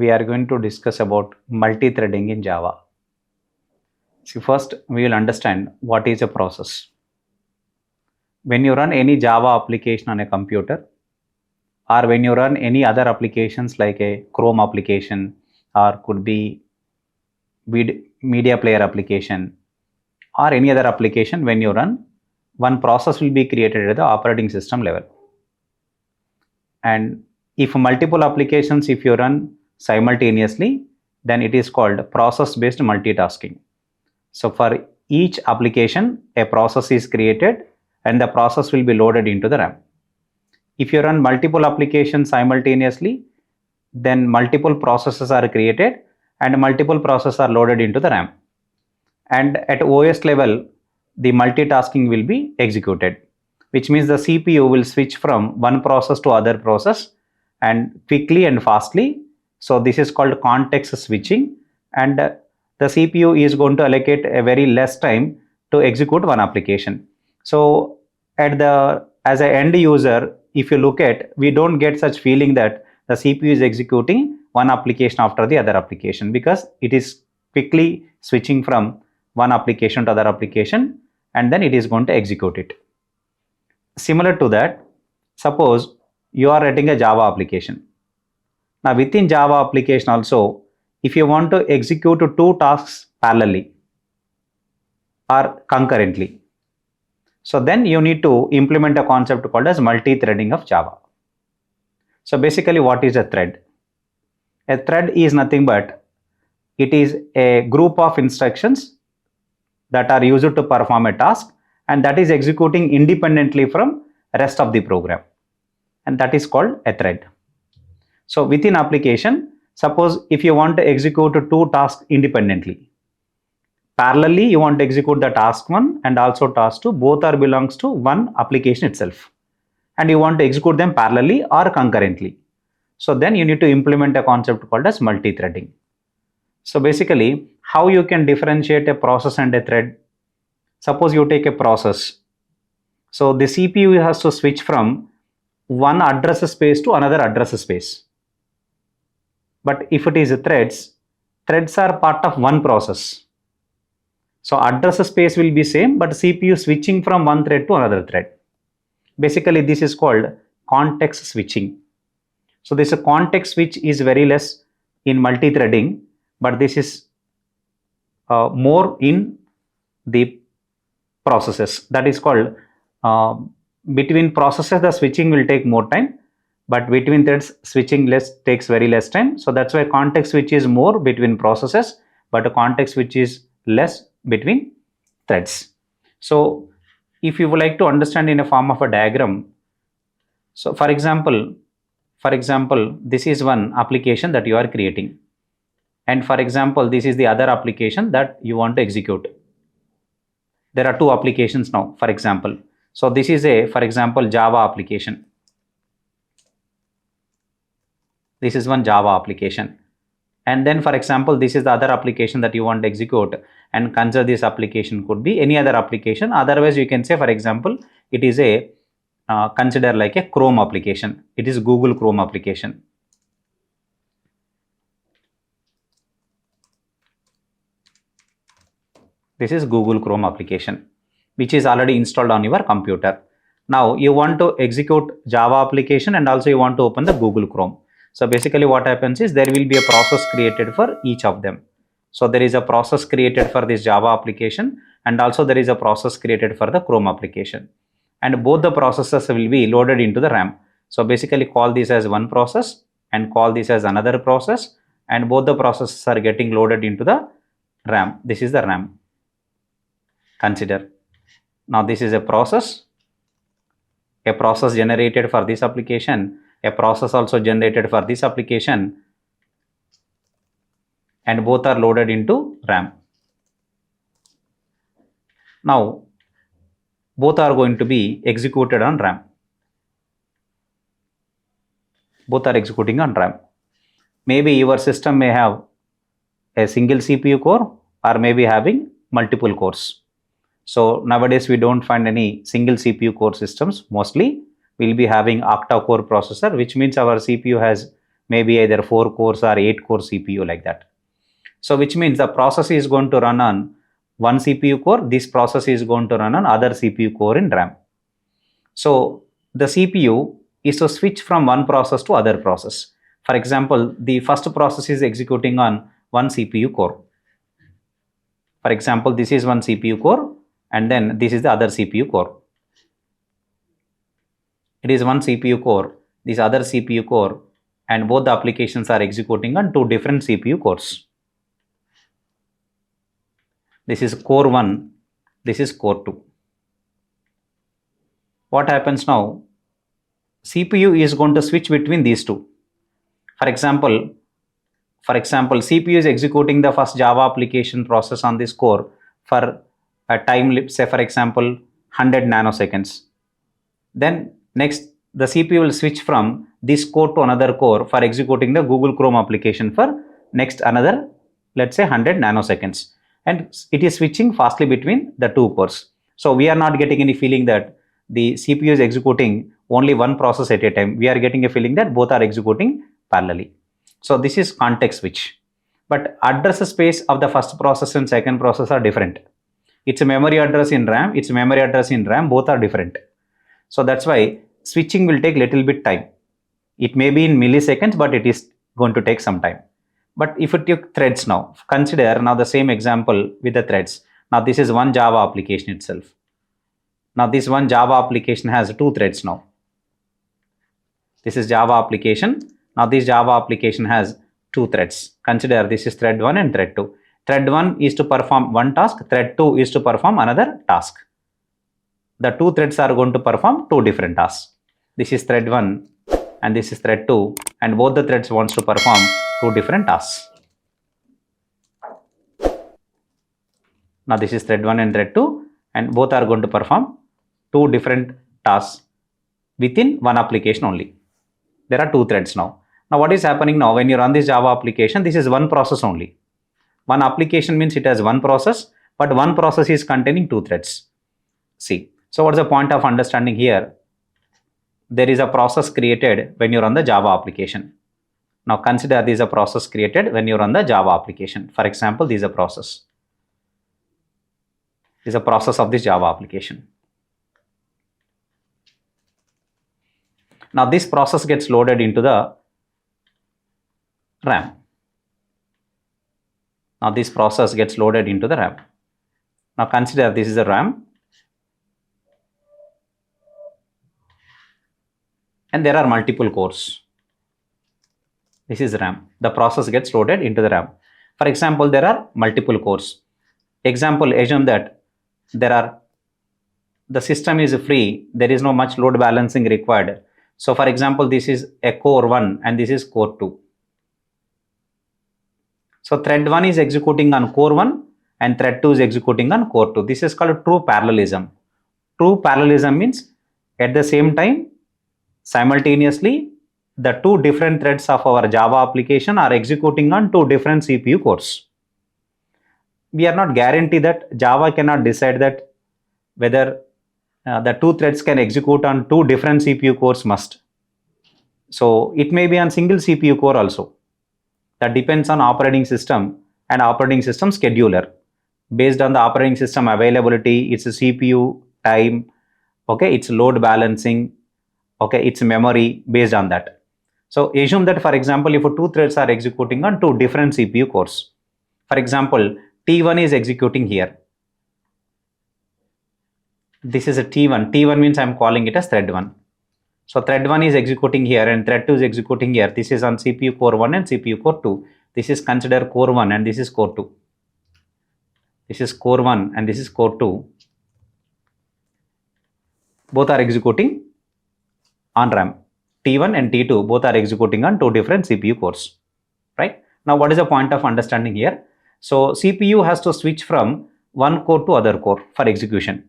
we are going to discuss about multi-threading in Java. See, first we will understand what is a process. When you run any Java application on a computer, or when you run any other applications like a Chrome application, or could be media player application, or any other application, when you run, one process will be created at the operating system level. And if multiple applications, if you run simultaneously, then it is called process-based multitasking. So for each application, a process is created and the process will be loaded into the RAM. If you run multiple applications simultaneously, then multiple processes are created and multiple processes are loaded into the RAM. And at OS level, the multitasking will be executed, which means the CPU will switch from one process to other process and quickly and fastly. So this is called context switching, and the CPU is going to allocate a very less time to execute one application. So as an end user, if you look at, we don't get such feeling that the CPU is executing one application after the other application, because it is quickly switching from one application to other application and then it is going to execute it. Similar to that, suppose you are writing a Java application. Now within Java application also, if you want to execute two tasks parallelly or concurrently, so then you need to implement a concept called as multi-threading of Java. So basically, what is a thread? A thread is nothing but it is a group of instructions that are used to perform a task, and that is executing independently from rest of the program, and that is called a thread. So within application, suppose if you want to execute two tasks independently, parallelly you want to execute the task 1 and also task 2, both are belongs to one application itself, and you want to execute them parallelly or concurrently. So then you need to implement a concept called as multi-threading. So basically, how you can differentiate a process and a thread? Suppose you take a process. So the CPU has to switch from one address space to another address space. But if it is threads, threads are part of one process. So address space will be same, but CPU switching from one thread to another thread. Basically, this is called context switching. So this context switch is very less in multi-threading, but this is more in the processes. That is called between processes the switching will take more time, but between threads switching takes very less time. So that's why context switch is more between processes, but a context switch is less between threads. So if you would like to understand in a form of a diagram, so for example, this is one application that you are creating, and for example, this is the other application that you want to execute. There are two applications now, for example. So this is for example, Java application. This is one Java application. And then, for example, this is the other application that you want to execute, and consider this application could be any other application. Otherwise, you can say, for example, it is a consider like a Chrome application. It is Google Chrome application. This is Google Chrome application, which is already installed on your computer. Now you want to execute Java application and also you want to open the Google Chrome. So basically what happens is there will be a process created for each of them. So there is a process created for this Java application, and also there is a process created for the Chrome application. And both the processes will be loaded into the RAM. So basically call this as one process and call this as another process, and both the processes are getting loaded into the RAM. This is the RAM. Consider. Now this is a process generated for this application, a process also generated for this application, and both are loaded into RAM. Now both are going to be executed on RAM. Both are executing on RAM. Maybe your system may have a single CPU core or maybe having multiple cores. So nowadays we don't find any single CPU core systems. Mostly we'll be having octa-core processor, which means our CPU has maybe either 4 cores or 8 core CPU like that. So which means the process is going to run on one CPU core, this process is going to run on other CPU core in RAM. So the CPU is to switch from one process to other process. For example, the first process is executing on one CPU core. For example, this is one CPU core and then this is the other CPU core. It is one CPU core, this other CPU core, and both the applications are executing on two different CPU cores. This is core 1, this is core 2. What happens now? CPU is going to switch between these two. For example, CPU is executing the first Java application process on this core for a time, say for example, 100 nanoseconds. Then next, the CPU will switch from this core to another core for executing the Google Chrome application for next another, let's say 100 nanoseconds. And it is switching fastly between the two cores. So we are not getting any feeling that the CPU is executing only one process at a time. We are getting a feeling that both are executing parallelly. So this is context switch. But address space of the first process and second process are different. It's a memory address in RAM, it's a memory address in RAM, both are different. So that's why switching will take little bit time. It may be in milliseconds, but it is going to take some time. But if it took threads now, consider now the same example with the threads. Now this is one Java application itself. Now this one Java application has two threads now. This is Java application. Now this Java application has two threads. Consider this is thread 1 and thread 2. Thread 1 is to perform one task, thread 2 is to perform another task. The two threads are going to perform two different tasks. This is thread 1 and this is thread 2, and both the threads wants to perform two different tasks. Now this is thread 1 and thread 2, and both are going to perform two different tasks within one application only. There are two threads now. Now what is happening now when you run this Java application? This is one process only. One application means it has one process, but one process is containing two threads. See, so what's the point of understanding here? There is a process created when you run the Java application. Now consider this is a process created when you run the Java application. For example, this is a process. This is a process of this Java application. Now this process gets loaded into the RAM. Now this process gets loaded into the RAM. Now consider this is the RAM. And there are multiple cores. This is RAM. The process gets loaded into the RAM. For example, there are multiple cores. Example, assume that the system is free. There is no much load balancing required. So for example, this is a core 1 and this is core 2. So thread 1 is executing on core 1 and thread 2 is executing on core 2. This is called true parallelism. True parallelism means at the same time, simultaneously, the two different threads of our Java application are executing on two different CPU cores. We are not guaranteed that Java cannot decide that whether the two threads can execute on two different CPU cores must. So it may be on single CPU core also. That depends on operating system and operating system scheduler. Based on the operating system availability, its CPU time, okay, its load balancing, okay, its memory, based on that. So assume that, for example, if two threads are executing on two different CPU cores. For example, T1 is executing here. This is a T1. T1 means I am calling it as thread 1. So thread 1 is executing here and thread 2 is executing here. This is on CPU core 1 and CPU core 2. This is considered core 1 and this is core 2. This is core 1 and this is core 2. Both are executing on RAM. T1 and T2 both are executing on two different CPU cores. Right? Now what is the point of understanding here? So CPU has to switch from one core to other core for execution.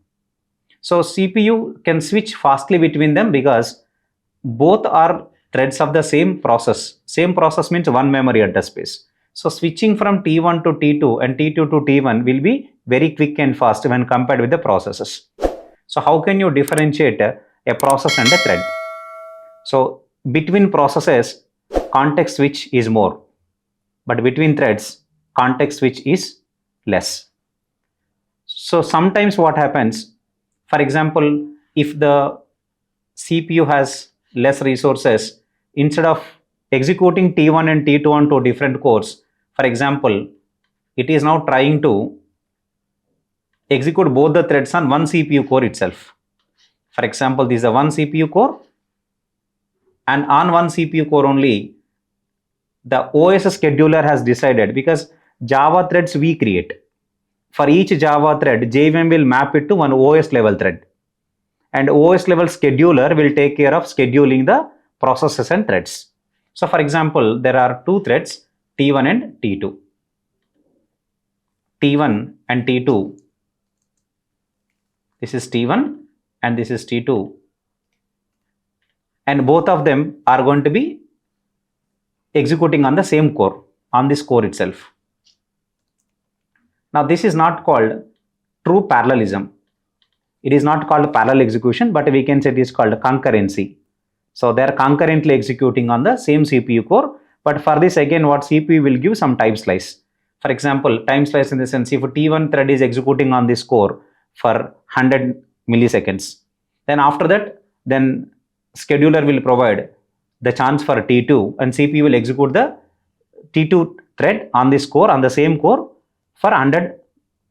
So CPU can switch fastly between them because both are threads of the same process. Same process means one memory address space. So switching from T1 to T2 and T2 to T1 will be very quick and fast when compared with the processes. So how can you differentiate a process and a thread? So between processes, context switch is more, but between threads, context switch is less. So sometimes what happens, for example, if the CPU has less resources, instead of executing T1 and T2 on two different cores, for example, it is now trying to execute both the threads on one CPU core itself. For example, this is a one CPU core, and on one CPU core only, the OS scheduler has decided, because Java threads we create. For each Java thread, JVM will map it to one OS level thread. And OS level scheduler will take care of scheduling the processes and threads. So for example, there are two threads, T1 and T2. T1 and T2. This is T1 and this is T2. And both of them are going to be executing on the same core, on this core itself. Now this is not called true parallelism. It is not called parallel execution, but we can say it is called concurrency. So they are concurrently executing on the same CPU core, but for this again what CPU will give some time slice. For example, time slice in the sense, if T1 thread is executing on this core for 100 milliseconds, then after that, then scheduler will provide the chance for T2 and CPU will execute the T2 thread on this core, on the same core for 100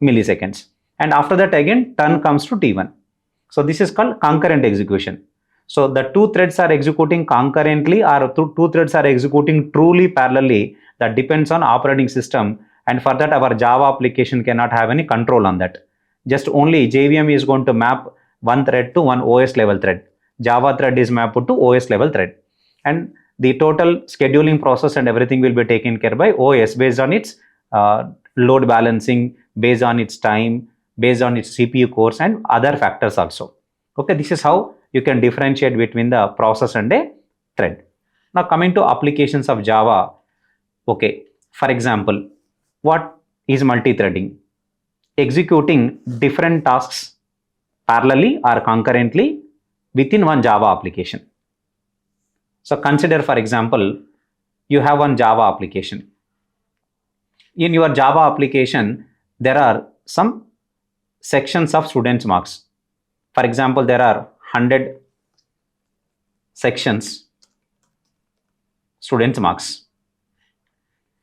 milliseconds. And after that again turn comes to T1. So this is called concurrent execution. So the two threads are executing concurrently, or two threads are executing truly parallelly. That depends on operating system, and for that our Java application cannot have any control on that. Just only JVM is going to map one thread to one OS level thread. Java thread is mapped to OS level thread, and the total scheduling process and everything will be taken care by OS based on its load balancing, based on its time, based on its CPU cores and other factors also. Okay, this is how you can differentiate between the process and a thread. Now coming to applications of Java. Okay, for example, what is multithreading? Executing different tasks parallelly or concurrently within one Java application. So consider, for example, you have one Java application. In your Java application, there are some sections of students' marks. For example, there are 100 sections, students' marks.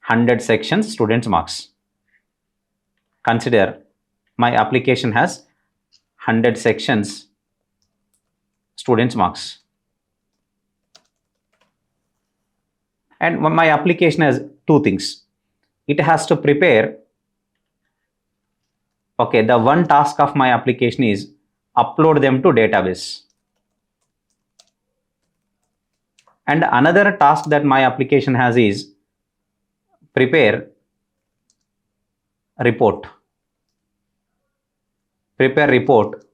100 sections, students' marks. Consider my application has 100 sections, students' marks. And my application has two things. It has to prepare, okay, the one task of my application is upload them to database. And another task that my application has is prepare report. Prepare report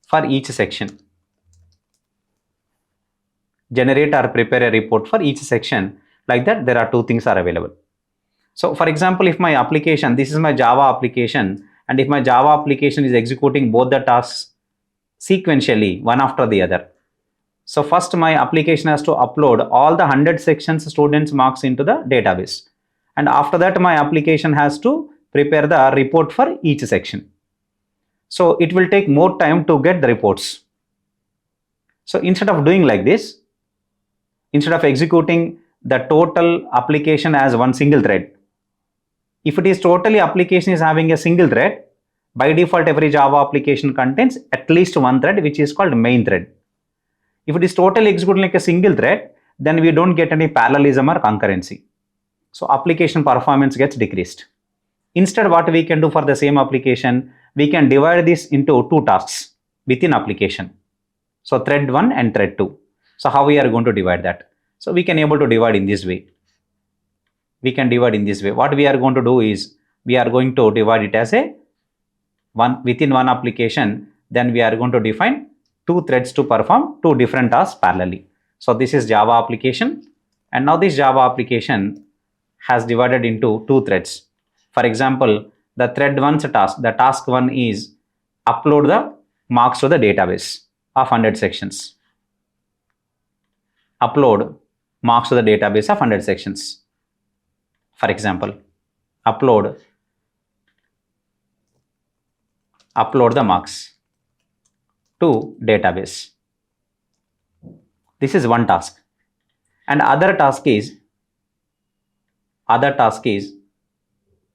for each section. Generate or prepare a report for each section. Like that, there are two things are available. So for example, if my application, this is my Java application, and if my Java application is executing both the tasks sequentially, one after the other. So first my application has to upload all the 100 sections students marks into the database. And after that, my application has to prepare the report for each section. So it will take more time to get the reports. So instead of doing like this, instead of executing the total application as one single thread, if it is totally application is having a single thread, by default every Java application contains at least one thread, which is called main thread. If it is totally executed like a single thread, then we don't get any parallelism or concurrency. So application performance gets decreased. Instead, what we can do for the same application, we can divide this into two tasks within application. So thread 1 and thread 2. So how we are going to divide that? So we can able to divide in this way. We can divide in this way. What we are going to do is, we are going to divide it as a one within one application. Then we are going to define two threads to perform two different tasks parallelly. So this is Java application, and now this Java application has divided into two threads. For example, the thread 1's task, the task 1 is upload the marks to the database of 100 sections. Upload marks to the database of 100 sections. For example, upload the marks to database. This is one task. And other task is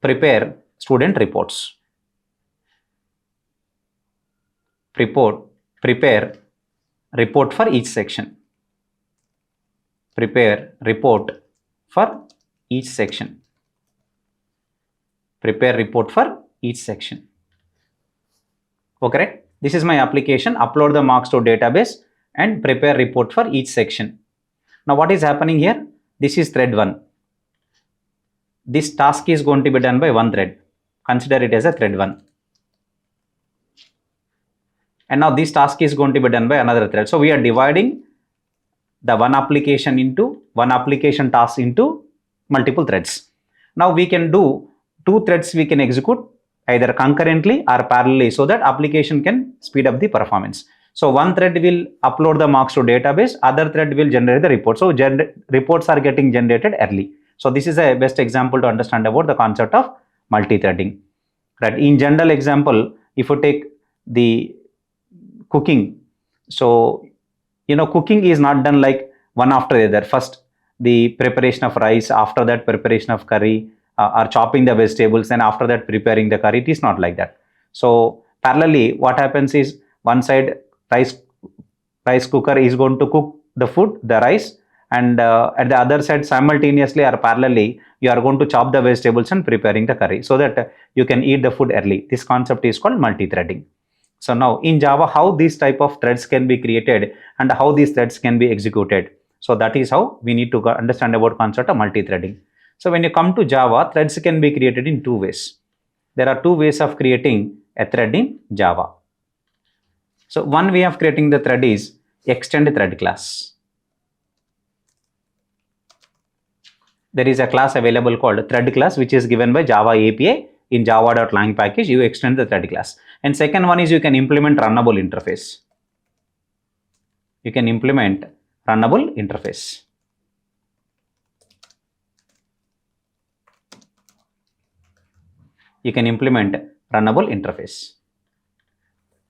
prepare student reports. Prepare report for each section. Prepare report for each section. Prepare report for each section. Okay, right? This is my application. Upload the marks to database and prepare report for each section. Now what is happening here? This is thread 1. This task is going to be done by one thread. Consider it as a thread 1. And now this task is going to be done by another thread. So we are dividing the one application task into multiple threads. Now we can do 2 threads we can execute either concurrently or parallelly so that application can speed up the performance. So one thread will upload the marks to database, other thread will generate the report. So reports are getting generated early. So this is a best example to understand about the concept of multi-threading. Right? In general example, if you take the cooking, so cooking is not done like one after the other. First the preparation of rice, after that preparation of curry, or chopping the vegetables, and after that preparing the curry. It is not like that. So parallelly what happens is, one side rice cooker is going to cook the food, the rice, and at the other side simultaneously or parallelly you are going to chop the vegetables and preparing the curry so that you can eat the food early. This concept is called multi-threading. So now in Java, how these type of threads can be created and how these threads can be executed. So that is how we need to understand about concept of multi-threading. So when you come to Java, threads can be created in 2 ways. There are 2 ways of creating a thread in Java. So one way of creating the thread is extend thread class. There is a class available called thread class, which is given by Java API in java.lang package. You extend the thread class. And second one is you can implement runnable interface. You can implement runnable interface. You can implement runnable interface.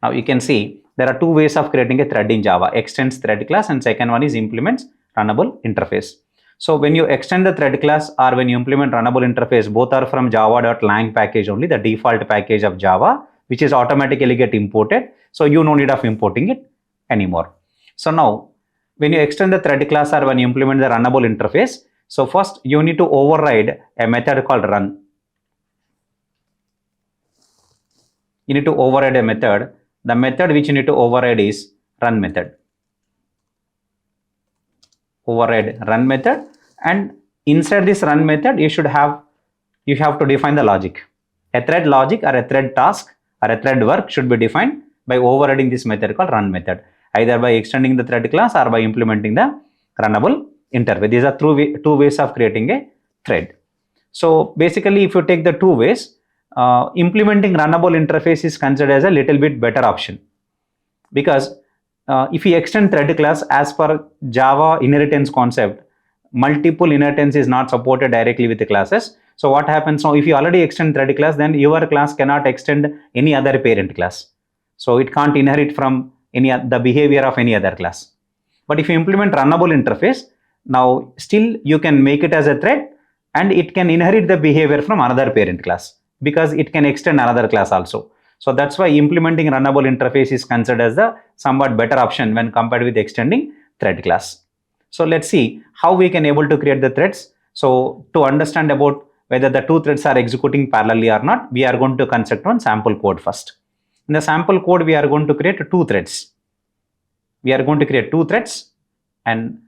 Now you can see there are 2 ways of creating a thread in Java: extends thread class, and second one is implements runnable interface. So when you extend the thread class or when you implement runnable interface, both are from java.lang package only, the default package of Java, which is automatically get imported. So you no need of importing it anymore. So now when you extend the thread class or when you implement the runnable interface, so first you need to override a method called run. You need to override a method. The method which you need to override is run method. Override run method, and inside this run method you have to define the logic. A thread logic or a thread task or a thread work should be defined by overriding this method called run method, either by extending the thread class or by implementing the runnable interface. These are 2 ways of creating a thread. So basically if you take the 2 ways, implementing runnable interface is considered as a little bit better option, because if you extend thread class, as per Java inheritance concept, multiple inheritance is not supported directly with the classes. So what happens now, if you already extend thread class, then your class cannot extend any other parent class. So it can't inherit from the behavior of any other class. But if you implement runnable interface, now still you can make it as a thread and it can inherit the behavior from another parent class, because it can extend another class also. So that's why implementing runnable interface is considered as the somewhat better option when compared with extending thread class. So let's see how we can able to create the threads. So to understand about whether the 2 threads are executing parallelly or not, we are going to construct one sample code first. In the sample code, we are going to create 2 threads. We are going to create 2 threads, and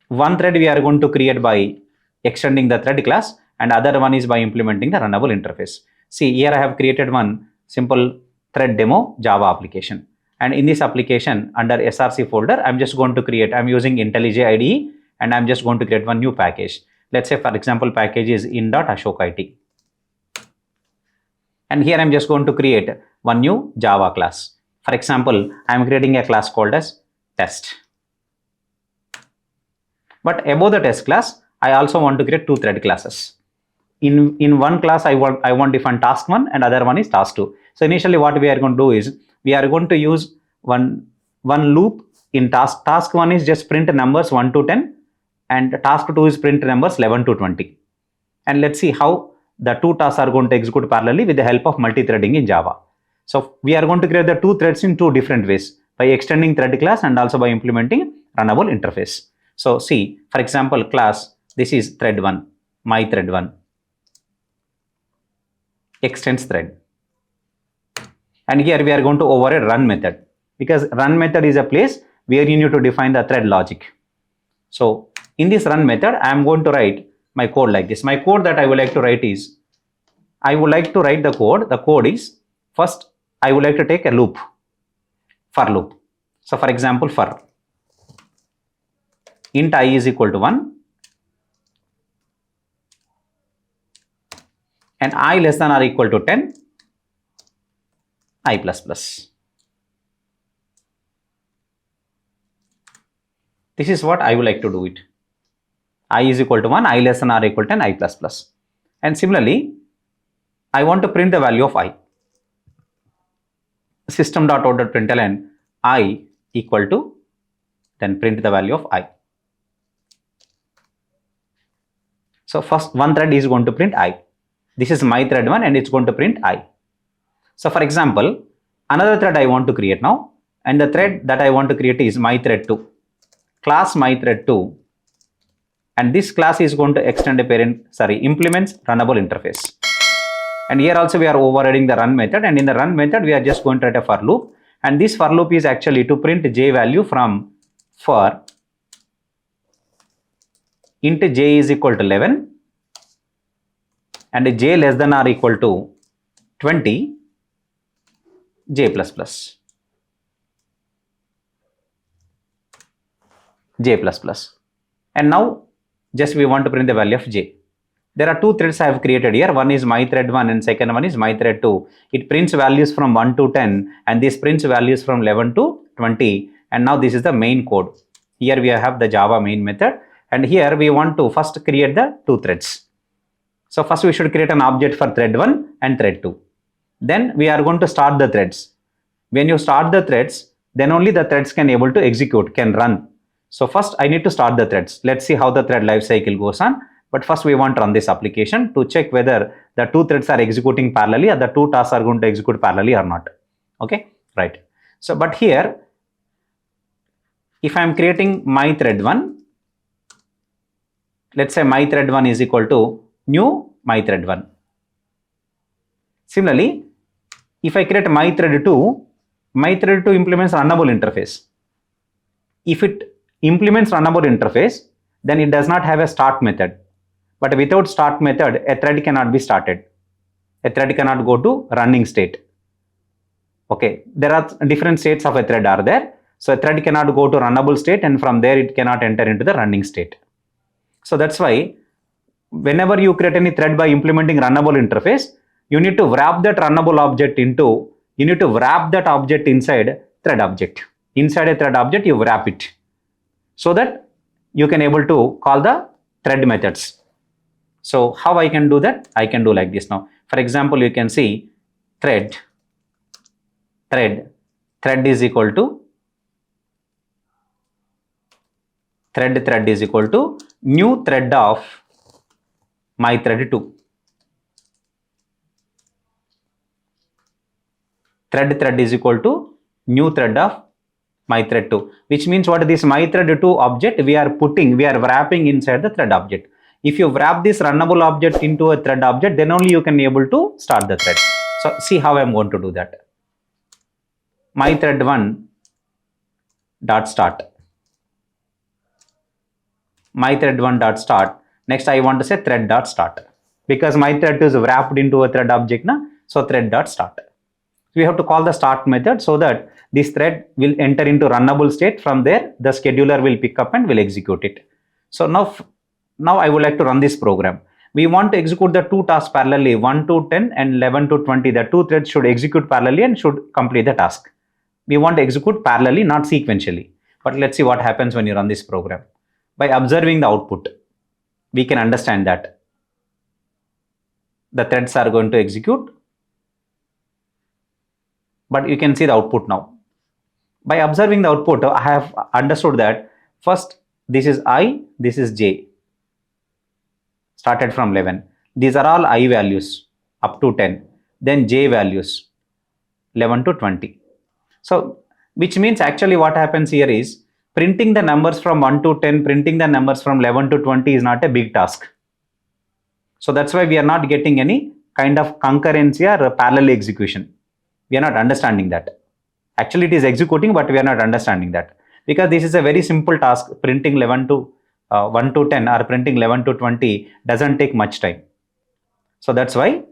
one thread we are going to create by extending the thread class, and other one is by implementing the runnable interface. See, here I have created one simple thread demo Java application, and in this application under src folder, I'm just going to create, I'm using IntelliJ IDE, and I'm just going to create one new package. Let's say, for example, package is in.ashok IT, and here I'm just going to create one new Java class. For example, I'm creating a class called as test. But above the test class, I also want to create two thread classes. In one class, I want define task 1 and other one is task 2. So initially what we are going to do is we are going to use one loop in task 1 is just print numbers 1 to 10 and task 2 is print numbers 11 to 20. And let's see how the two tasks are going to execute parallelly with the help of multi-threading in Java. So we are going to create the two threads in two different ways, by extending thread class and also by implementing runnable interface. So see, for example, class, this is thread 1, my thread 1, extends thread. And here we are going to override run method, because run method is a place where you need to define the thread logic. So in this run method, I am going to write my code like this. My code that I would like to write is, I would like to write the code. The code is, first I would like to take a loop, for loop. So for example, for int I is equal to 1 and I less than or equal to 10, I plus plus. This is what I would like to do it. I is equal to 1, I less than or equal to 10, I plus plus. And similarly, I want to print the value of I. System.out.println I equal to, then print the value of I. So first one thread is going to print I. This is my thread 1 and it's going to print I. So for example, another thread I want to create now, and the thread that I want to create is my thread 2. Class my thread 2, and this class is going to extend a implements runnable interface. And here also we are overriding the run method, and in the run method we are just going to write a for loop, and this for loop is actually to print j value from for int j is equal to 11 and j less than or equal to 20, j plus plus. J plus plus. And now just we want to print the value of j. There are two threads I have created here. One is my thread 1 and second one is my thread 2. It prints values from 1 to 10 and this prints values from 11 to 20. And now this is the main code. Here we have the Java main method, and here we want to first create the two threads. So first we should create an object for thread 1 and thread 2. Then we are going to start the threads. When you start the threads, then only the threads can able to execute, can run. So first I need to start the threads. Let's see how the thread lifecycle goes on. But first we want to run this application to check whether the two threads are executing parallelly or the two tasks are going to execute parallelly or not. Okay, right. So but here, if I am creating my thread 1, let's say my thread 1 is equal to new my thread 1. Similarly, if I create my thread 2 implements runnable interface. If it implements runnable interface, then it does not have a start method. But without start method, a thread cannot be started. A thread cannot go to running state. Okay, there are different states of a thread are there. So a thread cannot go to runnable state, and from there it cannot enter into the running state. So that's why whenever you create any thread by implementing runnable interface, you need to wrap that runnable object into, you need to wrap that object inside thread object. Inside a thread object, you wrap it so that you can able to call the thread methods. So how I can do that? I can do like this now. For example, you can see thread is equal to thread is equal to new thread of my thread 2. Thread is equal to new thread of my thread 2, which means what this my thread 2 object we are wrapping inside the thread object. If you wrap this runnable object into a thread object, then only you can be able to start the thread. So see how I am going to do that. My thread 1 dot start. My thread 1 dot start. Next I want to say thread dot start, because my thread is wrapped into a thread object na, so thread dot start. We have to call the start method so that this thread will enter into runnable state. From there the scheduler will pick up and will execute it. So now I would like to run this program. We want to execute the two tasks parallelly, 1 to 10 and 11 to 20. The two threads should execute parallelly and should complete the task. We want to execute parallelly, not sequentially. But let's see what happens when you run this program. By observing the output, we can understand that the threads are going to execute, but you can see the output now. By observing the output, I have understood that first this is I, this is J, started from 11. These are all I values up to 10. Then J values 11 to 20. So which means actually what happens here is printing the numbers from 1 to 10, printing the numbers from 11 to 20 is not a big task. So that's why we are not getting any kind of concurrency or parallel execution. We are not understanding that. Actually, it is executing, but we are not understanding that, because this is a very simple task. Printing 11 to 1 to 10 or printing 11 to 20 doesn't take much time. So that's why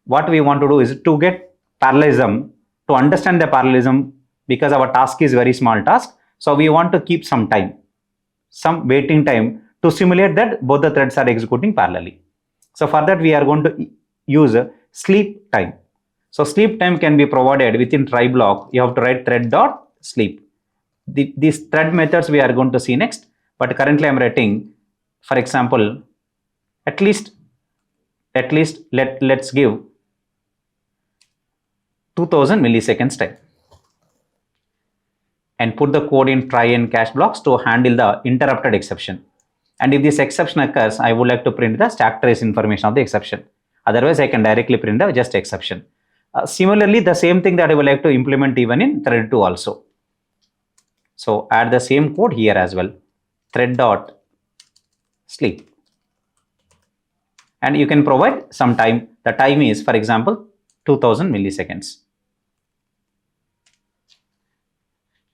what we want to do is to get parallelism, to understand the parallelism, because our task is very small task. So we want to keep some time, some waiting time to simulate that both the threads are executing parallelly. So for that we are going to use sleep time. So sleep time can be provided within try block. You have to write thread dot sleep. These thread methods we are going to see next, but currently I am writing, for example, at least let's give 2000 milliseconds time, and put the code in try and catch blocks to handle the interrupted exception. And if this exception occurs, I would like to print the stack trace information of the exception. Otherwise, I can directly print the just exception. Similarly, the same thing that I would like to implement even in thread 2 also. So add the same code here as well. Thread dot sleep. And you can provide some time. The time is, for example, 2000 milliseconds.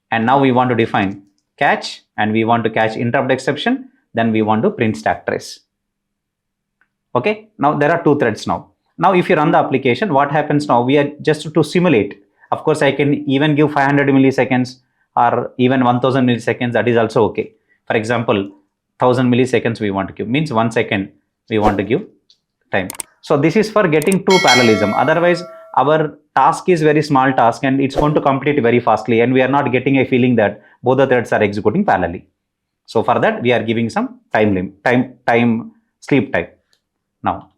And now we want to define catch, and we want to catch interrupt exception. Then we want to print stack trace. Okay, now there are two threads now. Now if you run the application, what happens now? We are just to simulate. Of course, I can even give 500 milliseconds or even 1000 milliseconds. That is also okay. For example, 1000 milliseconds we want to give, means 1 second we want to give time. So this is for getting true parallelism. Otherwise, our task is very small task and it's going to complete very fastly, and we are not getting a feeling that both the threads are executing parallelly. So for that we are giving some time sleep time. Now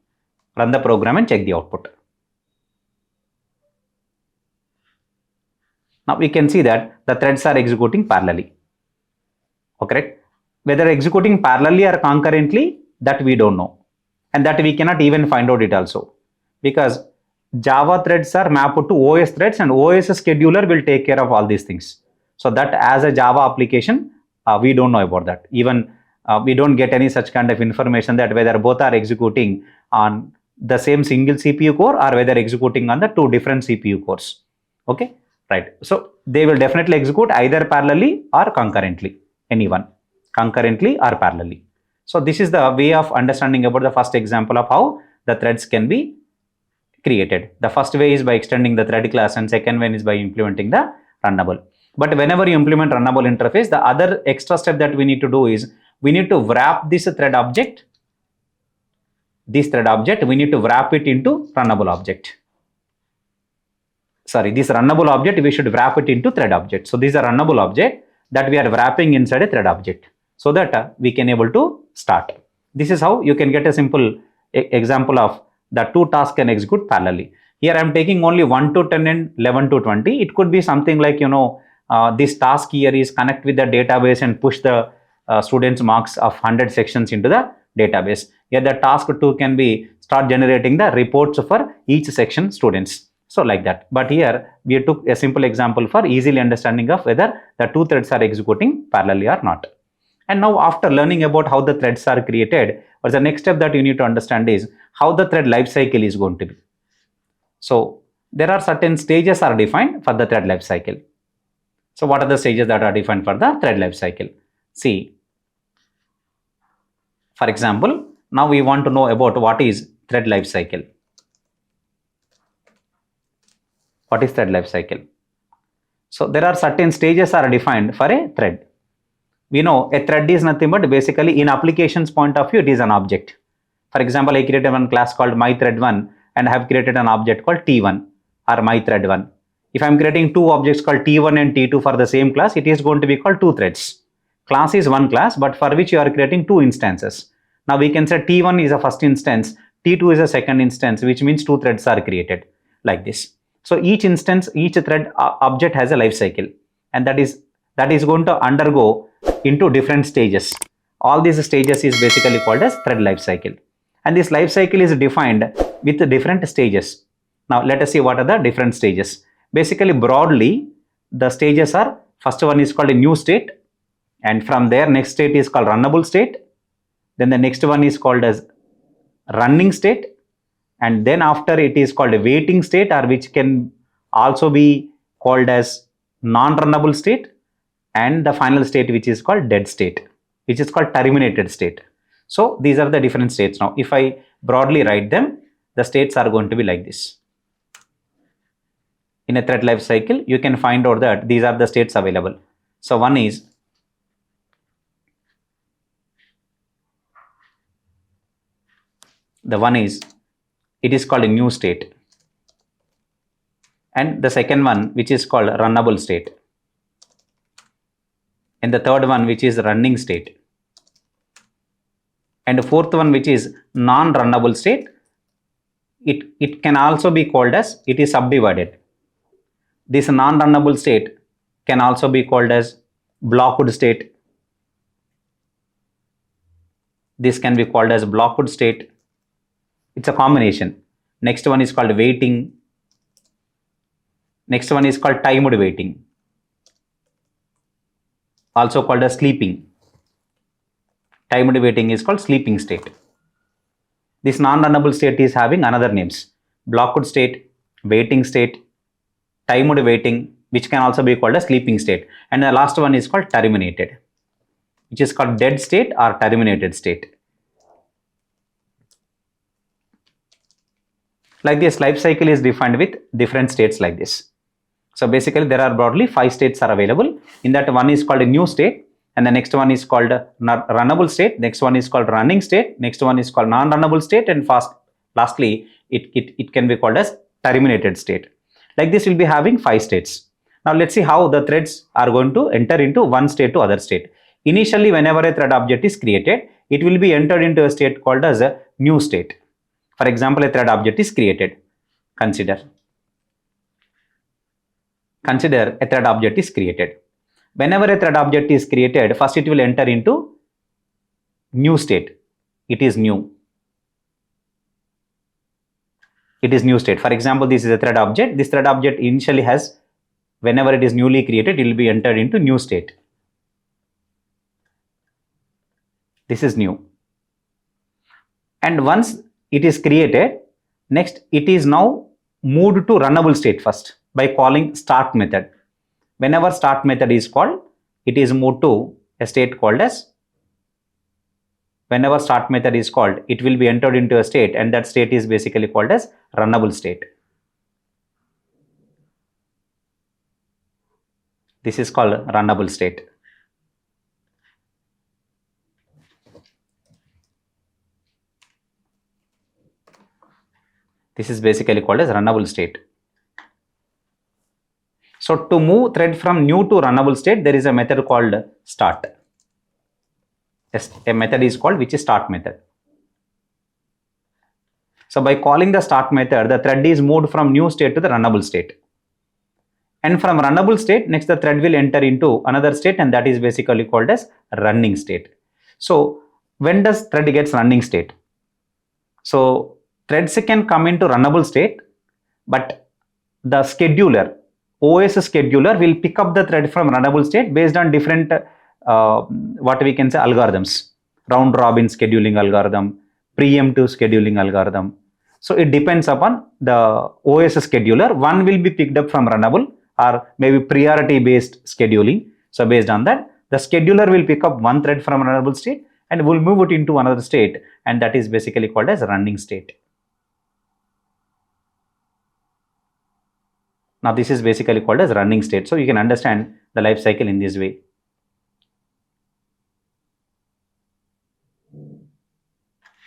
run the program and check the output. Now we can see that the threads are executing parallelly. Okay, whether executing parallelly or concurrently, that we don't know, and that we cannot even find out it also, because Java threads are mapped to OS threads, and OS scheduler will take care of all these things. So that as a Java application, we don't know about that. Even we don't get any such kind of information that whether both are executing on the same single CPU core or whether executing on the two different CPU cores. Okay, right. So they will definitely execute either parallelly or concurrently, anyone, concurrently or parallelly. So this is the way of understanding about the first example of how the threads can be created. The first way is by extending the thread class, and second one is by implementing the runnable. But whenever you implement runnable interface, the other extra step that we need to do is we need to wrap this thread object. This thread object, we need to wrap it into runnable object. Sorry, this runnable object, we should wrap it into thread object. So this is a runnable object that we are wrapping inside a thread object, so that we can able to start. This is how you can get a simple example of the two tasks can execute parallelly. Here I am taking only 1 to 10 and 11 to 20. It could be something like, this task here is connect with the database and push the students marks of 100 sections into the database. Here the task 2 can be start generating the reports for each section students. So like that. But here we took a simple example for easily understanding of whether the two threads are executing parallelly or not. And now after learning about how the threads are created, what's the next step that you need to understand is how the thread lifecycle is going to be. So there are certain stages are defined for the thread lifecycle. So what are the stages that are defined for the thread lifecycle? See, for example, now we want to know about what is thread lifecycle. What is thread lifecycle? So there are certain stages are defined for a thread. We know a thread is nothing but basically in applications point of view, it is an object. For example, I created one class called mythread1 and I have created an object called t1 or mythread1. If I am creating two objects called t1 and t2 for the same class, it is going to be called two threads. Class is one class, but for which you are creating two instances. Now we can say T1 is a first instance, T2 is a second instance, which means two threads are created like this. So each instance, each thread object has a life cycle, and that is going to undergo into different stages. All these stages is basically called as thread life cycle, and this life cycle is defined with different stages. Now let us see what are the different stages. Basically, broadly, the stages are, first one is called a new state, and from there next state is called runnable state. Then the next one is called as running state, and then after it is called a waiting state, or which can also be called as non-runnable state, and the final state which is called dead state, which is called terminated state. So these are the different states. Now if I broadly write them, the states are going to be like this. In a thread life cycle, you can find out that these are the states available. So one is it is called a new state, and the second one which is called runnable state, and the third one which is running state, and the fourth one which is non-runnable state. It can also be called as, it is subdivided. This non-runnable state can also be called as blocked state. This can be called as blocked state. It's a combination. Next one is called waiting. Next one is called timed waiting, also called as sleeping. Timed waiting is called sleeping state. This non-runnable state is having another names: blocked state, waiting state, timed waiting, which can also be called a sleeping state. And the last one is called terminated, which is called dead state or terminated state. Like this, life cycle is defined with different states like this. So basically there are broadly 5 states are available. In that, one is called a new state, and the next one is called runnable state, next one is called running state, next one is called non-runnable state, and lastly it can be called as terminated state. Like this, we'll be having 5 states. Now let's see how the threads are going to enter into one state to other state. Initially, whenever a thread object is created, it will be entered into a state called as a new state. For example, a thread object is created. Consider a thread object is created. Whenever a thread object is created, first it will enter into new state. It is new. It is new state. For example, this is a thread object. This thread object initially has, whenever it is newly created, it will be entered into new state. This is new. And once it is created, next it is now moved to runnable state first by calling start method. Whenever start method is called, it is moved to a state called as, whenever start method is called, it will be entered into a state, and that state is basically called as runnable state. This is called runnable state. This is basically called as runnable state. So to move thread from new to runnable state, there is a method called start. Yes, a method is called which is start method. So by calling the start method, the thread is moved from new state to the runnable state. And from runnable state, next the thread will enter into another state, and that is basically called as running state. So when does thread gets running state? So threads can come into runnable state, but the scheduler, OS scheduler, will pick up the thread from runnable state based on different what we can say algorithms: round robin scheduling algorithm, preemptive scheduling algorithm. So it depends upon the OS scheduler. One will be picked up from runnable, or maybe priority based scheduling. So based on that, the scheduler will pick up one thread from runnable state and will move it into another state, and that is basically called as running state. Now this is basically called as running state. So you can understand the life cycle in this way.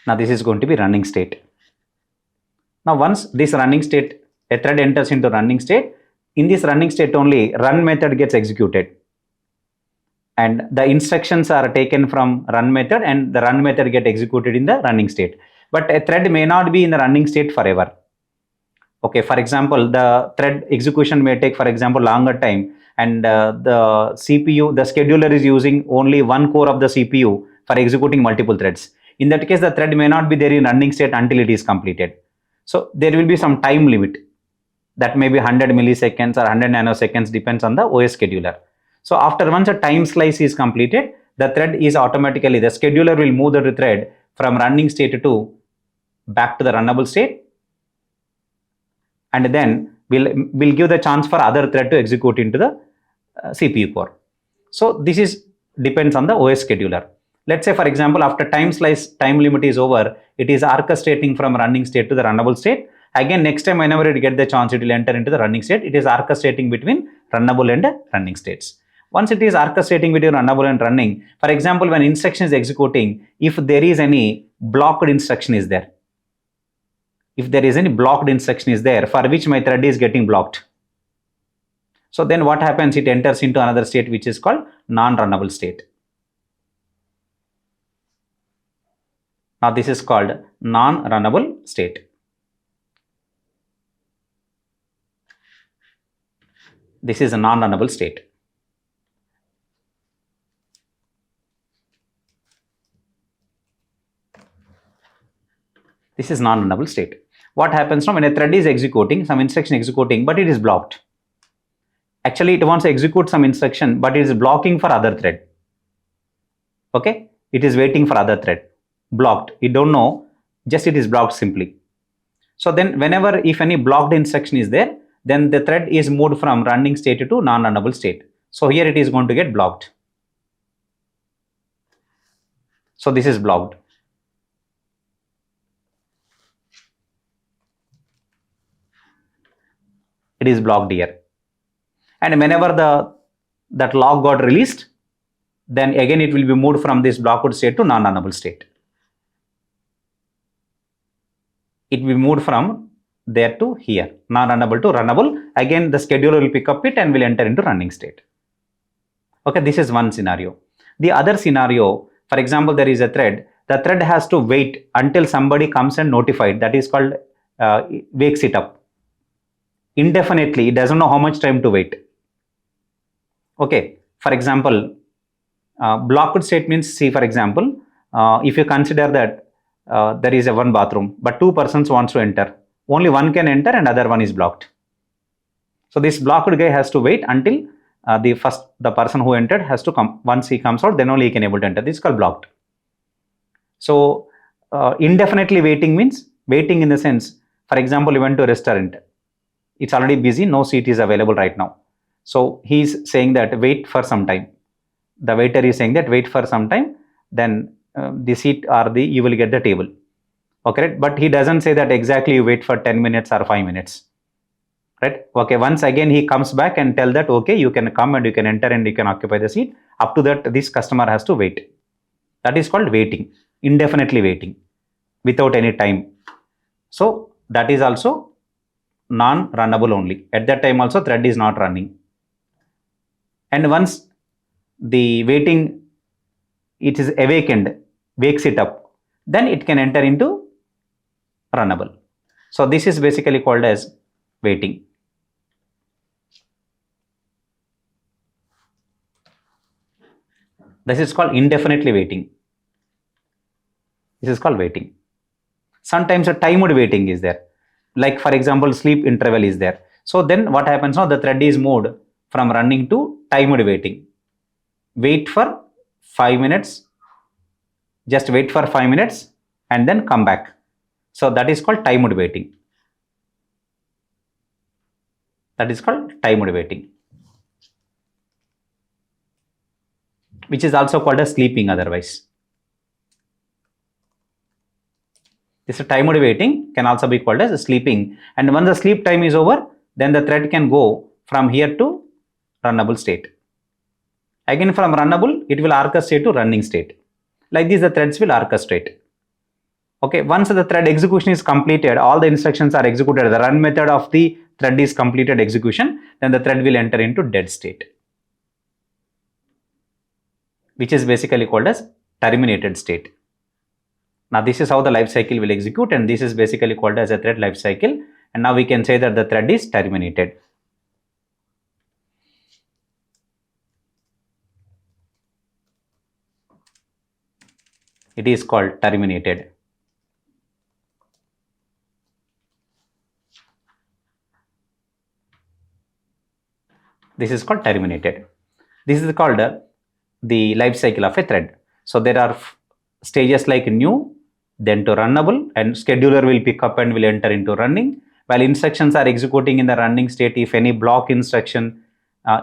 Now this is going to be running state. Now once this running state, a thread enters into running state, in this running state only run method gets executed. and the instructions are taken from run method and the run method get executed in the running state. But a thread may not be in the running state forever. Okay, for example, the thread execution may take, for example, longer time, and the CPU, the scheduler is using only one core of the CPU for executing multiple threads. In that case, the thread may not be there in running state until it is completed. So there will be some time limit that may be 100 milliseconds or 100 nanoseconds, depends on the OS scheduler. So after once a time slice is completed, the thread is automatically, the scheduler will move the thread from running state to back to the runnable state, and then we'll give the chance for other thread to execute into the CPU core. So this is depends on the OS scheduler. Let's say, for example, after time slice time limit is over, it is orchestrating from running state to the runnable state. Again, next time whenever it get the chance, it will enter into the running state. It is orchestrating between runnable and running states. Once it is orchestrating between runnable and running, for example, when instruction is executing, if there is any blocked instruction is there, if there is any blocked instruction is there for which my thread is getting blocked, so then what happens, it enters into another state which is called non-runnable state. Now this is called non-runnable state. This is a non-runnable state. This is non-runnable state. What happens now when a thread is executing, some instruction executing, but it is blocked. Actually, it wants to execute some instruction, but it is blocking for other thread. Okay, it is waiting for other thread. Blocked. You don't know, just it is blocked simply. So then, whenever if any blocked instruction is there, then the thread is moved from running state to non-runnable state. So here it is going to get blocked. So this is blocked. It is blocked here. And whenever that log got released, then again it will be moved from this blocked state to non-runnable state. It will be moved from there to here, non-runnable to runnable. Again, the scheduler will pick up it and will enter into running state. Okay, this is one scenario. The other scenario, for example, there is a thread. The thread has to wait until somebody comes and notified. That is called wakes it up. Indefinitely, it doesn't know how much time to wait. Okay, for example, blocked state means, see, for example, if you consider that there is a one bathroom, but two persons wants to enter. Only one can enter and other one is blocked. So this blocked guy has to wait until the person who entered has to come. Once he comes out, then only he can able to enter. This is called blocked. So indefinitely waiting means waiting in the sense, for example, you went to a restaurant. It's already busy, no seat is available right now. So he's saying that wait for some time. The waiter is saying that wait for some time, then the seat or you will get the table. Okay, right? But he doesn't say that exactly you wait for 10 minutes or 5 minutes. Right? Okay, once again he comes back and tell that, okay, you can come and you can enter and you can occupy the seat. Up to that, this customer has to wait. That is called waiting, indefinitely waiting, without any time. So that is also non-runnable only. At that time also thread is not running. And once the waiting, it is awakened, wakes it up, then it can enter into runnable. So this is basically called as waiting. This is called indefinitely waiting. This is called waiting. Sometimes a timed waiting is there. Like for example, sleep interval is there. So then what happens now? The thread is moved from running to timed waiting. Wait for 5 minutes. Just wait for 5 minutes and then come back. So that is called timed waiting. That is called timed waiting, which is also called as sleeping otherwise. This timed waiting can also be called as sleeping. And once the sleep time is over, then the thread can go from here to runnable state. Again from runnable, it will orchestrate to running state. Like this, the threads will orchestrate. Okay, once the thread execution is completed, all the instructions are executed, the run method of the thread is completed execution, then the thread will enter into dead state. which is basically called as terminated state. Now this is how the life cycle will execute, and this is basically called as a thread life cycle, and now we can say that the thread is terminated. It is called terminated. This is called terminated. This is called the life cycle of a thread. So there are stages like new, then to runnable, and scheduler will pick up and will enter into running. While instructions are executing in the running state, if any block instruction,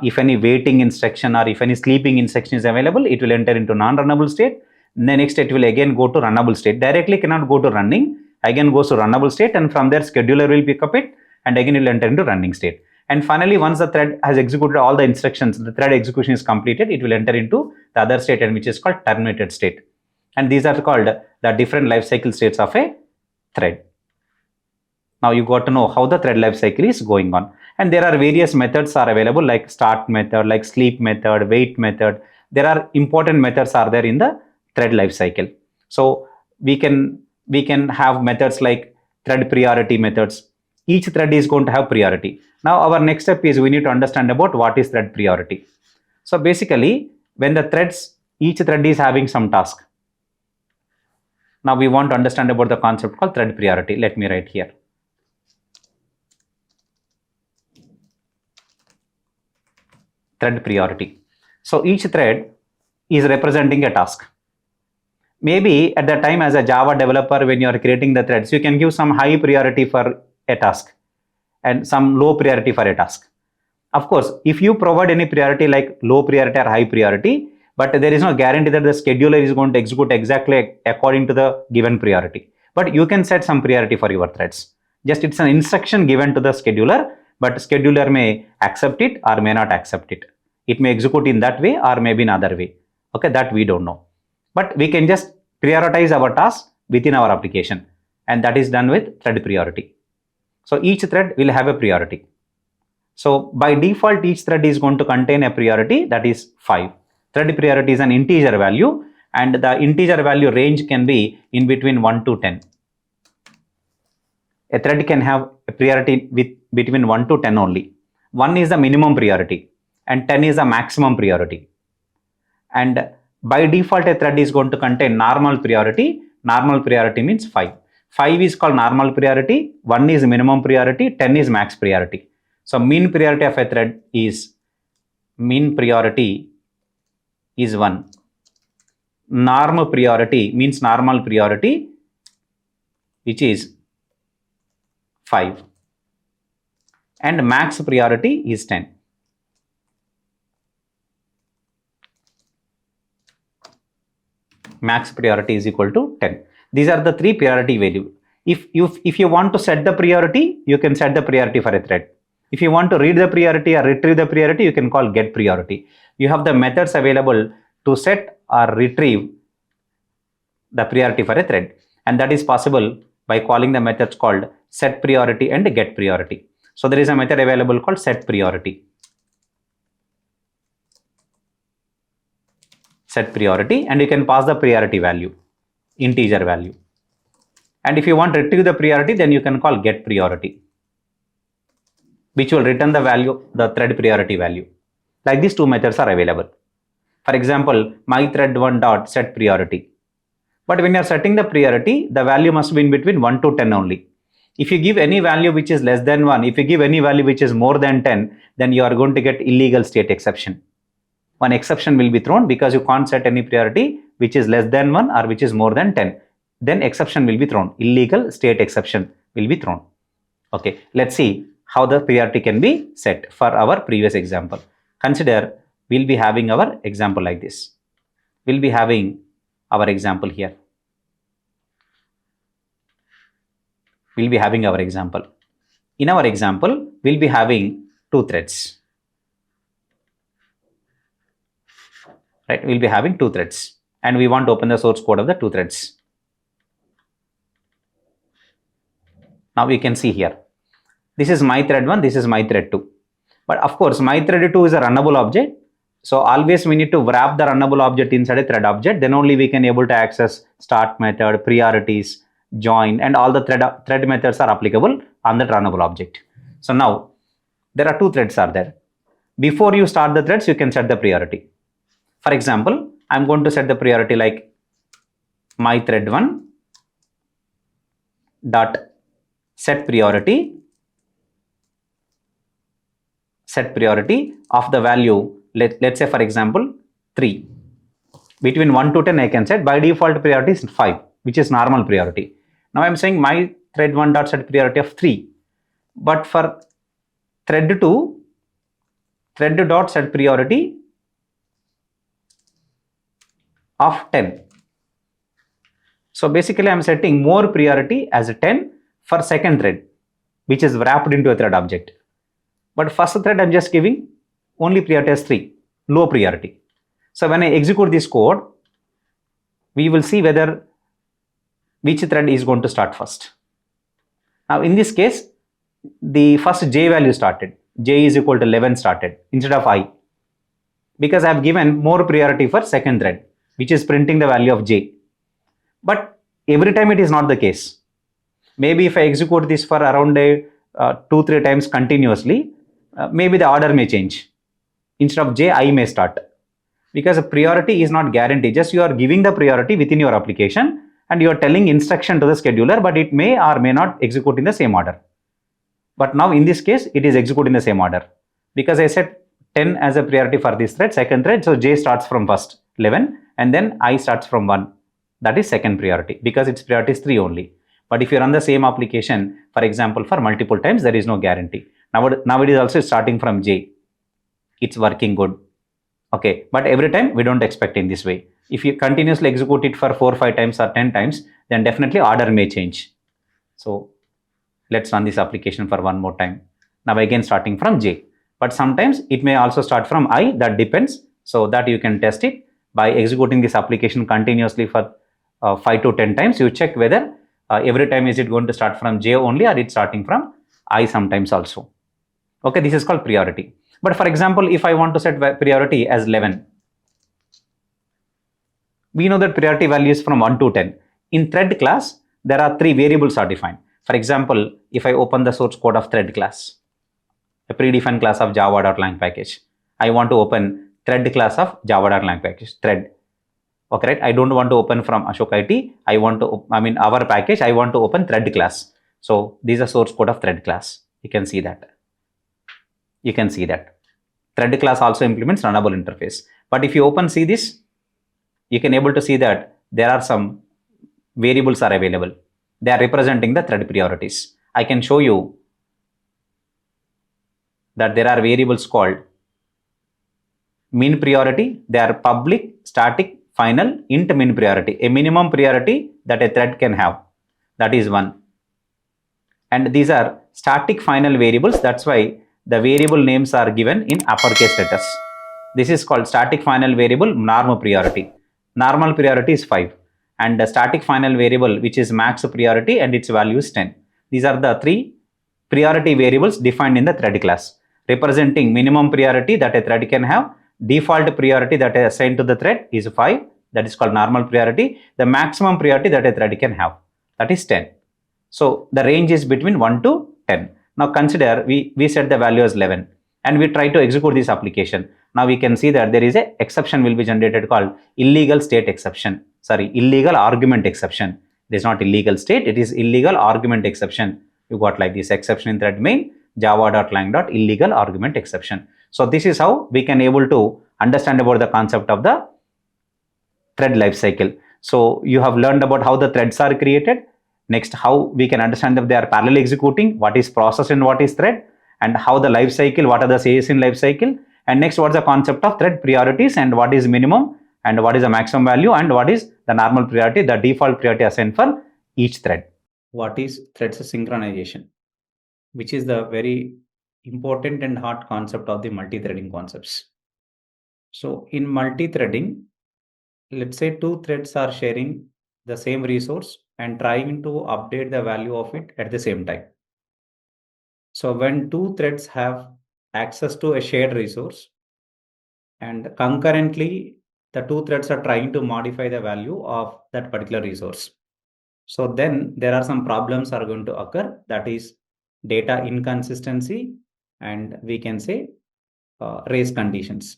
if any waiting instruction, or if any sleeping instruction is available, it will enter into non-runnable state. And then next it will again go to runnable state. Directly cannot go to running, again goes to runnable state, and from there scheduler will pick up it and again it will enter into running state. And finally, once the thread has executed all the instructions, the thread execution is completed, it will enter into the other state, and which is called terminated state. And these are called the different life cycle states of a thread. Now you got to know how the thread life cycle is going on. And there are various methods are available, like start method, like sleep method, wait method. There are important methods are there in the thread life cycle. So we can have methods like thread priority methods. Each thread is going to have priority. Now our next step is we need to understand about what is thread priority. So basically, when the threads, each thread is having some task. Now we want to understand about the concept called thread priority. Let me write here. Thread priority. So each thread is representing a task. Maybe at the time as a Java developer, when you are creating the threads, you can give some high priority for a task and some low priority for a task. Of course, if you provide any priority like low priority or high priority, but there is no guarantee that the scheduler is going to execute exactly according to the given priority. But you can set some priority for your threads. Just it's an instruction given to the scheduler, but scheduler may accept it or may not accept it. It may execute in that way or maybe in other way. Okay, that we don't know. But we can just prioritize our tasks within our application, and that is done with thread priority. So each thread will have a priority. So by default, each thread is going to contain a priority that is 5. Thread priority is an integer value, and the integer value range can be in between 1 to 10. A thread can have a priority with between 1 to 10 only. 1 is the minimum priority and 10 is the maximum priority. And by default, a thread is going to contain normal priority. Normal priority means 5. 5 is called normal priority, 1 is minimum priority, 10 is max priority. So mean priority of a thread is 1. Normal priority means normal priority, which is 5. And max priority is 10. Max priority is equal to 10. These are the 3 priority values. If you want to set the priority, you can set the priority for a thread. If you want to read the priority or retrieve the priority, you can call get priority. You have the methods available to set or retrieve the priority for a thread. And that is possible by calling the methods called set priority and get priority. So there is a method available called set priority. Set priority, and you can pass the priority value, integer value. And if you want to retrieve the priority, then you can call get priority, which will return the value, the thread priority value. Like these 2 methods are available. For example, my thread1 dot set priority. But when you are setting the priority, the value must be in between 1 to 10 only. If you give any value which is less than 1, if you give any value which is more than 10, then you are going to get illegal state exception. One exception will be thrown because you can't set any priority which is less than 1 or which is more than 10. Then exception will be thrown. Illegal state exception will be thrown. Okay, let's see how the priority can be set for our previous example. Consider we'll be having our example like this. We'll be having our example here. We'll be having our example. In our example, we'll be having 2 threads. Right, we'll be having 2 threads, and we want to open the source code of the 2 threads. Now we can see here, this is my thread 1, this is my thread 2. But of course, my thread 2 is a runnable object. So always we need to wrap the runnable object inside a thread object. Then only we can able to access start method, priorities, join, and all the thread methods are applicable on that runnable object. So now there are two threads are there. Before you start the threads, you can set the priority. For example, I'm going to set the priority like my thread 1 dot set priority of the value, let's say for example 3. Between 1 to 10 I can set. By default priority is 5, which is normal priority. Now I'm saying my thread 1 dot set priority of 3, but for thread 2, thread dot set priority of 10. So basically I'm setting more priority as a 10 for second thread, which is wrapped into a thread object. But first thread I'm just giving only priority as 3, low priority. So when I execute this code, we will see whether which thread is going to start first. Now in this case, the first j value started. J is equal to 11 started instead of I, because I have given more priority for second thread, which is printing the value of j. But every time it is not the case. Maybe if I execute this for around 2-3 times continuously, maybe the order may change. Instead of j, I may start, because a priority is not guaranteed. Just you are giving the priority within your application and you are telling instruction to the scheduler, but it may or may not execute in the same order. But now in this case, it is executing the same order, because I set 10 as a priority for this thread, second thread. So j starts from first 11 and then I starts from 1. That is second priority, because its priority is 3 only. But if you run the same application, for example, for multiple times, there is no guarantee. Now it is also starting from j. It's working good. Okay, but every time we don't expect in this way. If you continuously execute it for 4-5 times or 10 times, then definitely order may change. So let's run this application for one more time. Now again starting from j, but sometimes it may also start from I. That depends. So that you can test it by executing this application continuously for 5 to 10 times. You check whether every time is it going to start from j only, or it's starting from I sometimes also. Okay, this is called priority. But for example, if I want to set priority as 11, we know that priority value is from 1 to 10. In thread class, there are 3 variables are defined. For example, if I open the source code of thread class, a predefined class of java.lang package, I want to open thread class of java.lang package, thread. Okay, right? I don't want to open from Ashok IT. Our package, I want to open thread class. So this is a source code of thread class. You can see that. Thread class also implements runnable interface. But if you see this, you can able to see that there are some variables are available. They are representing the thread priorities. I can show you that there are variables called min priority. They are public, static, final, int min priority, a minimum priority that a thread can have. That is one. And these are static final variables. That's why the variable names are given in uppercase letters. This is called static final variable normal priority. Normal priority is 5. And the static final variable, which is max priority, and its value is 10. These are the 3 priority variables defined in the thread class, representing minimum priority that a thread can have. Default priority that is assigned to the thread is 5. That is called normal priority. The maximum priority that a thread can have, that is 10. So the range is between 1 to 10. Now consider we set the value as 11 and we try to execute this application. Now we can see that there is a exception will be generated called illegal state exception. Sorry, illegal argument exception. It is not illegal state, it is illegal argument exception. You got like this exception in thread main java.lang.illegal argument exception. So this is how we can able to understand about the concept of the thread lifecycle. So you have learned about how the threads are created. Next, how we can understand if they are parallel executing, what is process and what is thread, and how the life cycle, what are the stages in life cycle, and next what is the concept of thread priorities and what is minimum and what is the maximum value and what is the normal priority, the default priority assigned for each thread. What is threads synchronization, which is the very important and hard concept of the multi-threading concepts. So in multi-threading, let's say 2 threads are sharing the same resource and trying to update the value of it at the same time. So when 2 threads have access to a shared resource, and concurrently the two threads are trying to modify the value of that particular resource. So then there are some problems are going to occur, that is data inconsistency, and we can say race conditions.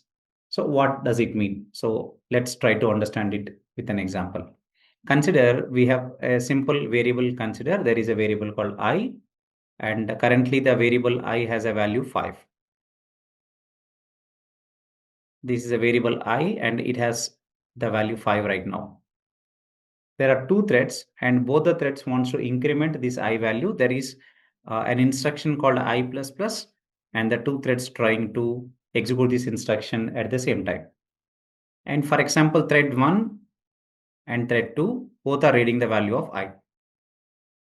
So what does it mean? So let's try to understand it with an example. Consider we have a simple variable. Consider there is a variable called I, and currently the variable I has a value 5. This is a variable I and it has the value 5 right now. There are two threads and both the threads wants to increment this I value. There is an instruction called I++ and the two threads trying to execute this instruction at the same time. And for example, thread 1 and thread 2 both are reading the value of I.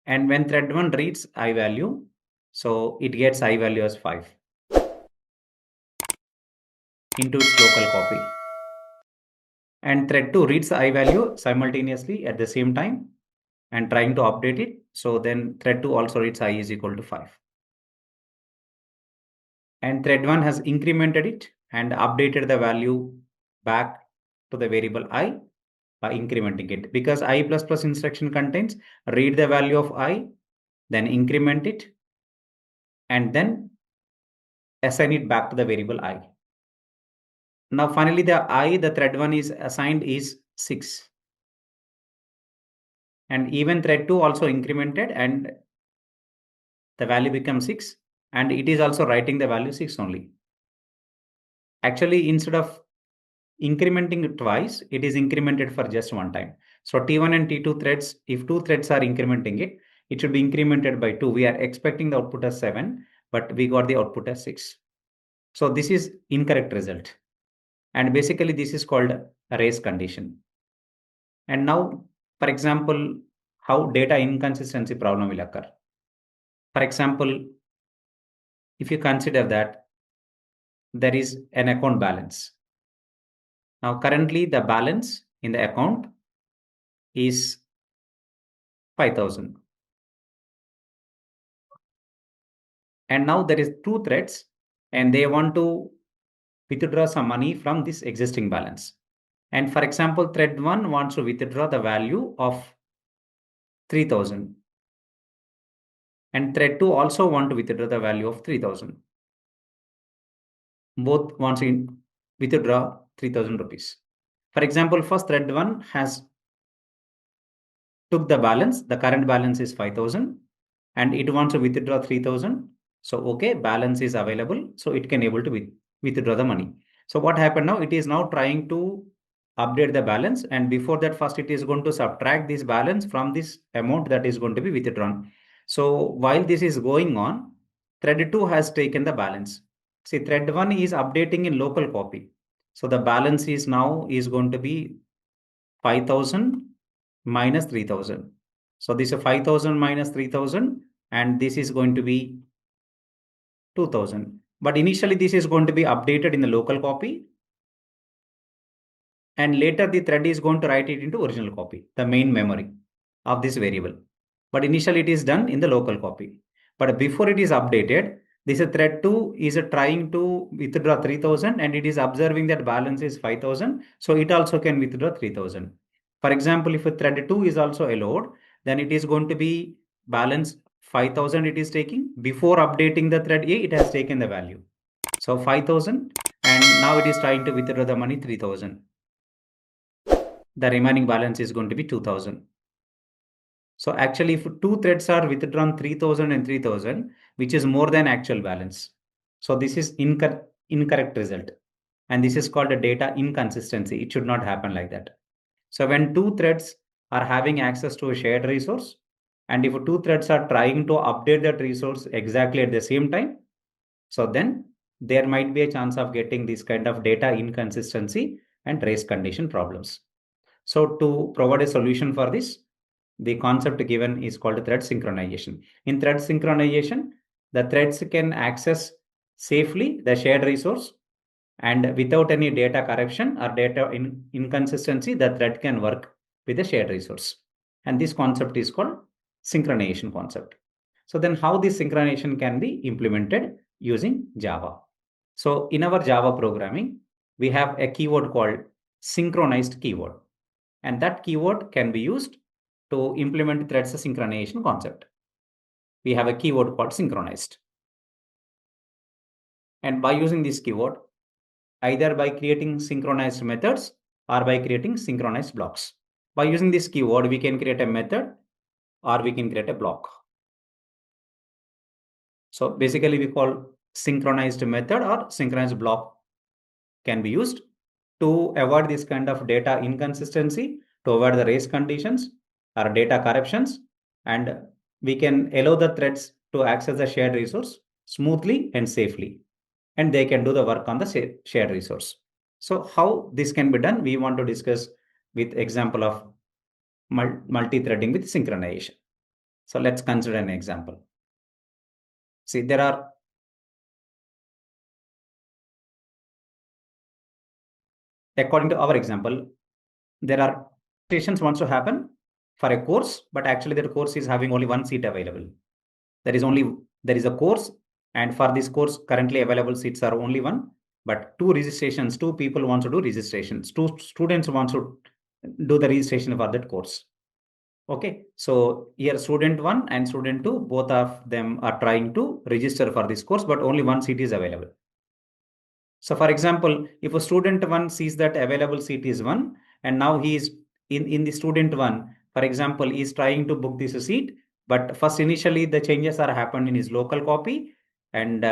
And when thread 1 reads I value, so it gets I value as 5 into its local copy. And thread 2 reads the I value simultaneously at the same time and trying to update it. So then thread 2 also reads I is equal to 5. And thread 1 has incremented it and updated the value back to the variable I by incrementing it, because I++ instruction contains read the value of I, then increment it, and then assign it back to the variable I. Now finally the thread 1 is assigned is 6. And even thread 2 also incremented and the value becomes 6, and it is also writing the value 6 only. Actually, instead of incrementing it twice, it is incremented for just one time. So T1 and T2 threads, if two threads are incrementing it, it should be incremented by 2. We are expecting the output as 7, but we got the output as 6. So this is incorrect result. And basically this is called a race condition. And now, for example, how data inconsistency problem will occur. For example, if you consider that there is an account balance. Now currently the balance in the account is 5,000. And now there is two threads and they want to withdraw some money from this existing balance. And for example, thread 1 wants to withdraw the value of 3,000. And thread 2 also want to withdraw the value of 3,000. Both want to withdraw 3,000 rupees. For example, first thread 1 has took the balance, the current balance is 5,000 and it wants to withdraw 3,000. So, okay, balance is available. So it can able to withdraw the money. So what happened now? It is now trying to update the balance. And before that, first it is going to subtract this balance from this amount that is going to be withdrawn. So while this is going on, thread 2 has taken the balance. See, thread 1 is updating in local copy. So the balance is now is going to be 5,000 minus 3,000. So this is 5,000 minus 3,000 and this is going to be 2,000. But initially this is going to be updated in the local copy and later the thread is going to write it into original copy, the main memory of this variable. But initially it is done in the local copy. But before it is updated, this thread 2 is trying to withdraw 3,000 and it is observing that balance is 5,000. So it also can withdraw 3,000. For example, if a thread 2 is also allowed, then it is going to be balance 5,000 it is taking. Before updating the thread A, it has taken the value. So 5,000 and now it is trying to withdraw the money 3,000. The remaining balance is going to be 2,000. So actually if two threads are withdrawn 3,000 and 3,000, which is more than actual balance. So this is incorrect result. And this is called a data inconsistency. It should not happen like that. So when two threads are having access to a shared resource, and if two threads are trying to update that resource exactly at the same time, so then there might be a chance of getting this kind of data inconsistency and race condition problems. So to provide a solution for this, the concept given is called thread synchronization. In thread synchronization, the threads can access safely the shared resource and without any data corruption or data inconsistency, the thread can work with the shared resource. And this concept is called synchronization concept. So then how this synchronization can be implemented using Java. So in our Java programming, we have a keyword called synchronized keyword. And that keyword can be used to implement threads synchronization concept. We have a keyword called synchronized. And by using this keyword, either by creating synchronized methods or by creating synchronized blocks. By using this keyword, we can create a method or we can create a block. So basically we call synchronized method or synchronized block can be used to avoid this kind of data inconsistency, to avoid the race conditions or data corruptions, and we can allow the threads to access the shared resource smoothly and safely, and they can do the work on the shared resource. So how this can be done, we want to discuss with example of multi-threading with synchronization. So let's consider an example. See, there are according to our example, there are sessions wants to happen for a course, but actually that course is having only one seat available. There is a course, and for this course currently available seats are only one, but two people want to do registrations, two students want to do the registration for that course. Okay, so here student 1 and student 2, both of them are trying to register for this course, but only one seat is available. So for example, if a student 1 sees that available seat is 1, and now he is in the student 1, for example, is trying to book this seat, but first initially the changes are happened in his local copy, and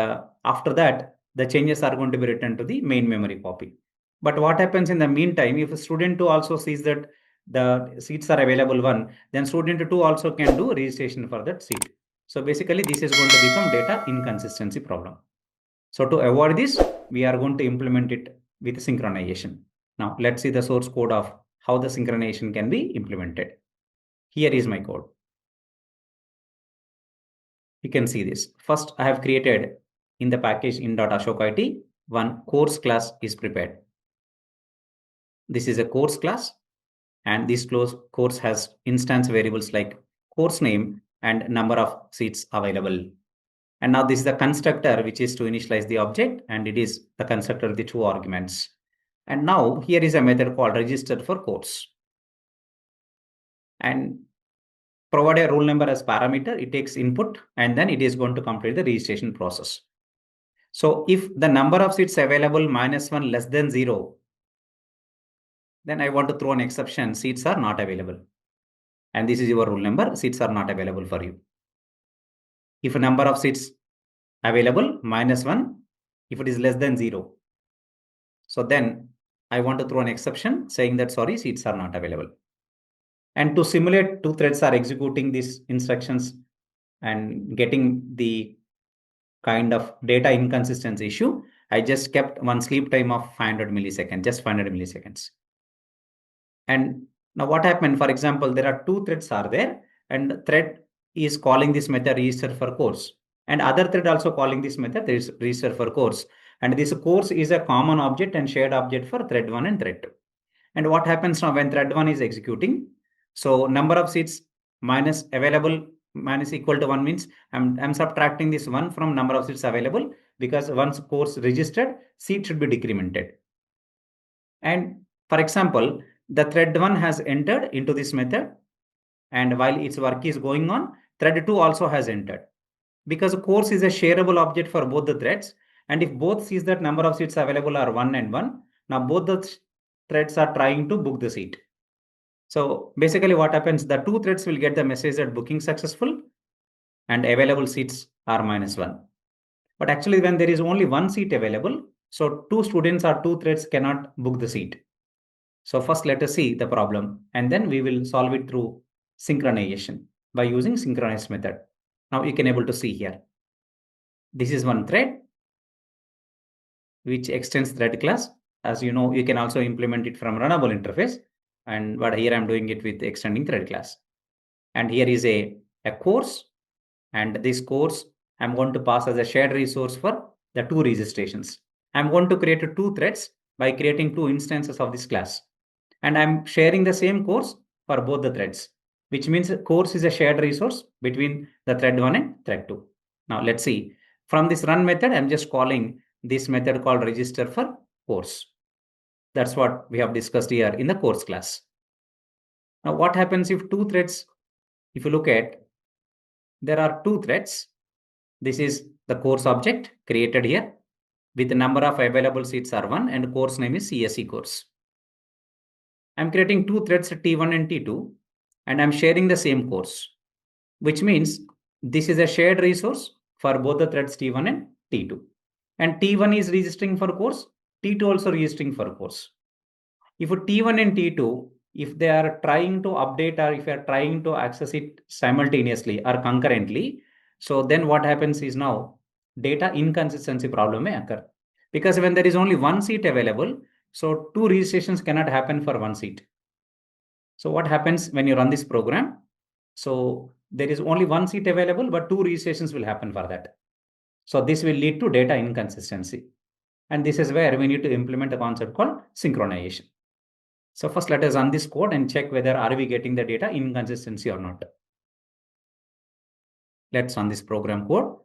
after that the changes are going to be written to the main memory copy. But what happens in the meantime, if a student 2 also sees that the seats are available 1, then student 2 also can do registration for that seat. So basically this is going to become data inconsistency problem. So to avoid this, we are going to implement it with synchronization. Now let's see the source code of how the synchronization can be implemented. Here is my code. You can see this. First, I have created in the package in.ashokit, one course class is prepared. This is a course class, and this course has instance variables like course name and number of seats available. And now this is the constructor, which is to initialize the object, and it is the constructor of the two arguments. And now here is a method called register for course. And provide a roll number as parameter, it takes input, and then it is going to complete the registration process. So if the number of seats available -1 less than 0, then I want to throw an exception, seats are not available. And this is your roll number, seats are not available for you. If a number of seats available -1, if it is less than 0, so then I want to throw an exception saying that sorry, seats are not available. And to simulate two threads are executing these instructions and getting the kind of data inconsistency issue, I just kept one sleep time of 500 milliseconds, just 500 milliseconds. And now what happened, for example, there are two threads are there, and thread is calling this method register for course, and other thread also calling this method register for course. And this course is a common object and shared object for thread 1 and thread 2. And what happens now when thread 1 is executing? So number of seats minus available minus equal to 1 means I'm subtracting this 1 from number of seats available, because once course registered, seat should be decremented. And for example, the thread 1 has entered into this method, and while its work is going on, thread 2 also has entered. Because course is a shareable object for both the threads, and if both sees that number of seats available are 1 and 1, now both the threads are trying to book the seat. So basically what happens, the two threads will get the message that booking successful and available seats are -1. But actually when there is only one seat available, so two students or two threads cannot book the seat. So first let us see the problem, and then we will solve it through synchronization by using synchronized method. Now you can able to see here. This is one thread which extends thread class. As you know, you can also implement it from Runnable interface. But here I'm doing it with extending thread class. And here is a course, and this course I'm going to pass as a shared resource for the two registrations. I'm going to create two threads by creating two instances of this class. And I'm sharing the same course for both the threads, which means course is a shared resource between the thread 1 and thread 2. Now let's see. From this run method, I'm just calling this method called register for course. That's what we have discussed here in the course class. Now, what happens if two threads, if you look at, there are two threads. This is the course object created here with the number of available seats are 1 and course name is CSE course. I'm creating two threads T1 and T2 and I'm sharing the same course, which means this is a shared resource for both the threads T1 and T2. And T1 is registering for course, T2 also registering for course. If T1 and T2, if they are trying to update or if they are trying to access it simultaneously or concurrently, so then what happens is now data inconsistency problem may occur. Because when there is only one seat available, so two registrations cannot happen for one seat. So what happens when you run this program? So there is only one seat available, but two registrations will happen for that. So this will lead to data inconsistency. And this is where we need to implement a concept called synchronization. So first let us run this code and check whether are we getting the data inconsistency or not. Let's run this program code.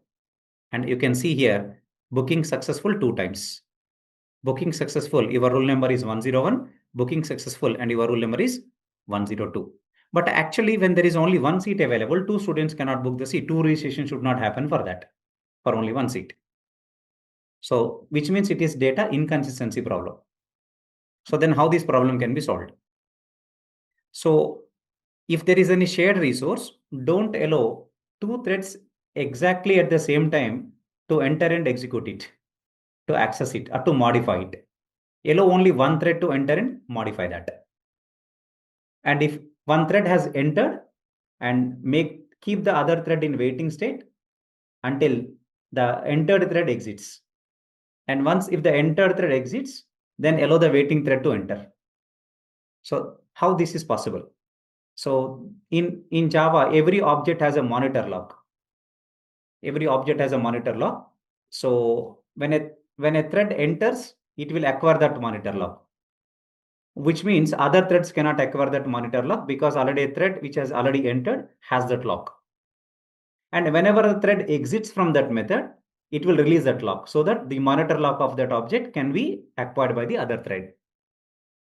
And you can see here, booking successful 2 times. Booking successful, your roll number is 101. Booking successful and your roll number is 102. But actually, when there is only one seat available, two students cannot book the seat. Two registration should not happen for that, for only one seat. So, which means it is data inconsistency problem. So then how this problem can be solved? So if there is any shared resource, don't allow two threads exactly at the same time to enter and execute it, to access it, or to modify it. Allow only one thread to enter and modify that. And if one thread has entered, and keep the other thread in waiting state until the entered thread exits. And once if the entered thread exits, then allow the waiting thread to enter. So how this is possible? So in Java, every object has a monitor lock. Every object has a monitor lock. So when a thread enters, it will acquire that monitor lock, which means other threads cannot acquire that monitor lock because already a thread which has already entered has that lock. And whenever the thread exits from that method, it will release that lock so that the monitor lock of that object can be acquired by the other thread.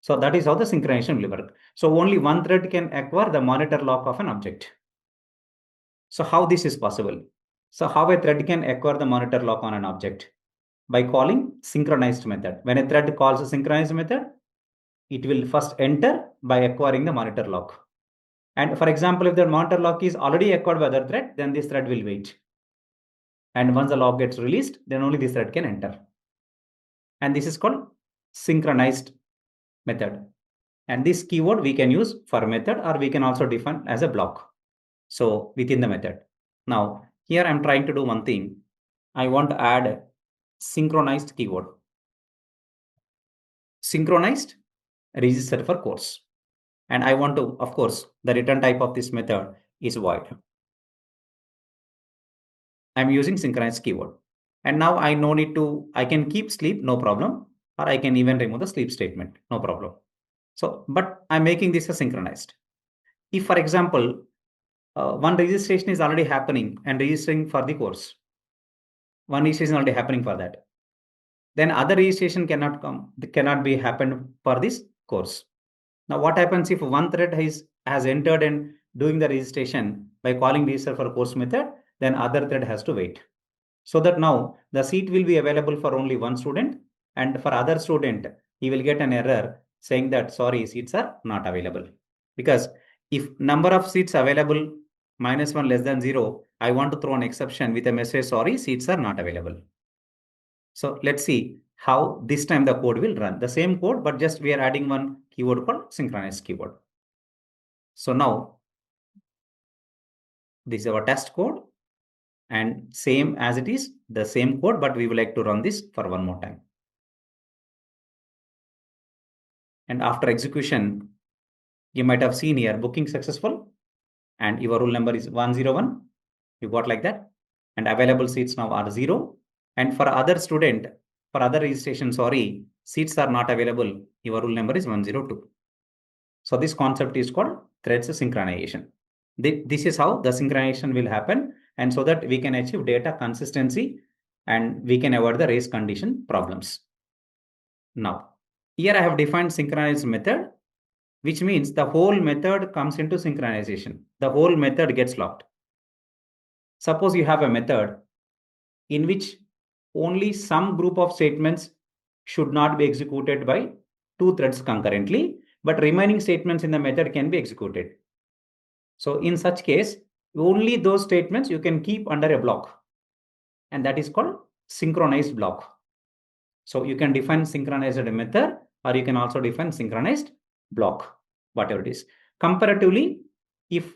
So that is how the synchronization will work. So only one thread can acquire the monitor lock of an object. So how this is possible? So how a thread can acquire the monitor lock on an object? By calling synchronized method. When a thread calls a synchronized method, it will first enter by acquiring the monitor lock. And for example, if the monitor lock is already acquired by other thread, then this thread will wait. And once the lock gets released, then only this thread can enter. And this is called synchronized method. And this keyword we can use for method or we can also define as a block. So within the method. Now, here I'm trying to do one thing. I want to add synchronized keyword. Synchronized register for course. And I want to, of course, the return type of this method is void. I'm using synchronized keyword. And now I no need to, I can keep sleep, no problem. Or I can even remove the sleep statement, no problem. So, but I'm making this a synchronized. If, for example, one registration is already happening and registering for the course, one registration already happening for that, then other registration cannot be happened for this course. Now, what happens if one thread has entered and doing the registration by calling register for course method, then other thread has to wait. So that now the seat will be available for only one student, and for other student, he will get an error saying that, sorry, seats are not available. Because if number of seats available -1 less than 0, I want to throw an exception with a message, sorry, seats are not available. So let's see how this time the code will run. The same code, but just we are adding one keyword called synchronized keyword. So now this is our test code. And same as it is, the same code, but we would like to run this for one more time. And after execution, you might have seen here booking successful and your roll number is 101. You got like that. And available seats now are 0. And for other student, for other registration, sorry, seats are not available. Your roll number is 102. So this concept is called threads synchronization. This is how the synchronization will happen. And so that we can achieve data consistency and we can avoid the race condition problems. Now, Here I have defined synchronized method, which means the whole method comes into synchronization. The whole method gets locked. Suppose you have a method in which only some group of statements should not be executed by two threads concurrently, but remaining statements in the method can be executed. So in such case, only those statements you can keep under a block, and that is called synchronized block. So you can define synchronized method, or you can also define synchronized block, whatever it is. Comparatively, if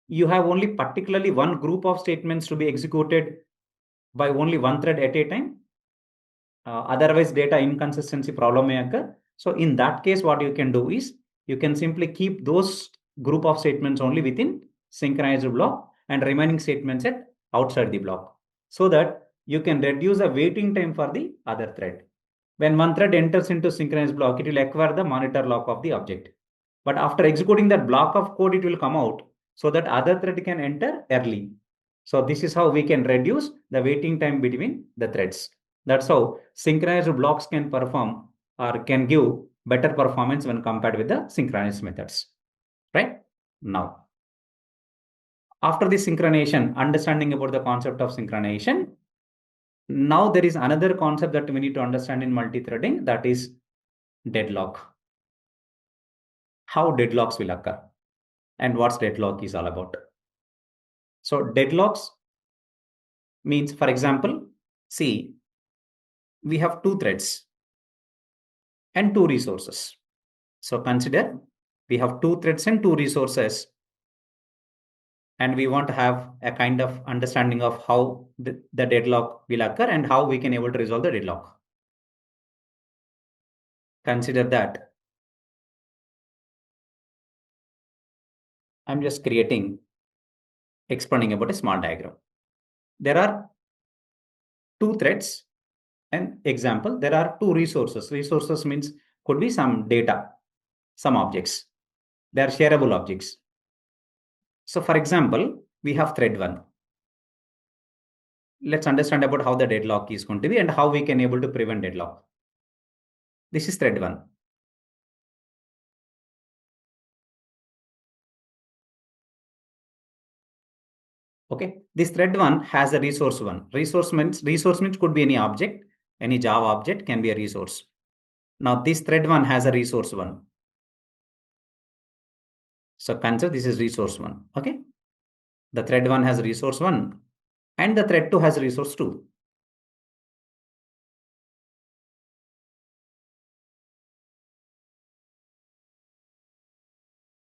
you have only particularly one group of statements to be executed by only one thread at a time, otherwise data inconsistency problem may occur. So in that case, what you can do is you can simply keep those group of statements only within synchronized block and remaining statements at outside the block, so that you can reduce the waiting time for the other thread. When one thread enters into synchronized block, it will acquire the monitor lock of the object. But after executing that block of code, it will come out so that other thread can enter early. So this is how we can reduce the waiting time between the threads. That's how synchronized blocks can perform or can give better performance when compared with the synchronized methods. Right? Now, after the synchronization, understanding about the concept of synchronization, now there is another concept that we need to understand in multithreading, that is deadlock. How deadlocks will occur and what deadlock is all about. So deadlocks means, for example, see, we have two threads and two resources. So consider we have two threads and two resources, and we want to have a kind of understanding of how the deadlock will occur and how we can able to resolve the deadlock. Consider that I'm just explaining about a small diagram. There are two threads, and example, there are two resources. Resources means could be some data, some objects. They are shareable objects. So for example, we have thread 1. Let's understand about how the deadlock is going to be and how we can able to prevent deadlock. This is thread 1. Okay, this thread 1 has a resource 1. Resource means could be any object, any Java object can be a resource. Now this thread 1 has a resource 1. So consider this is resource 1. Okay, the thread 1 has resource 1 and the thread 2 has resource 2.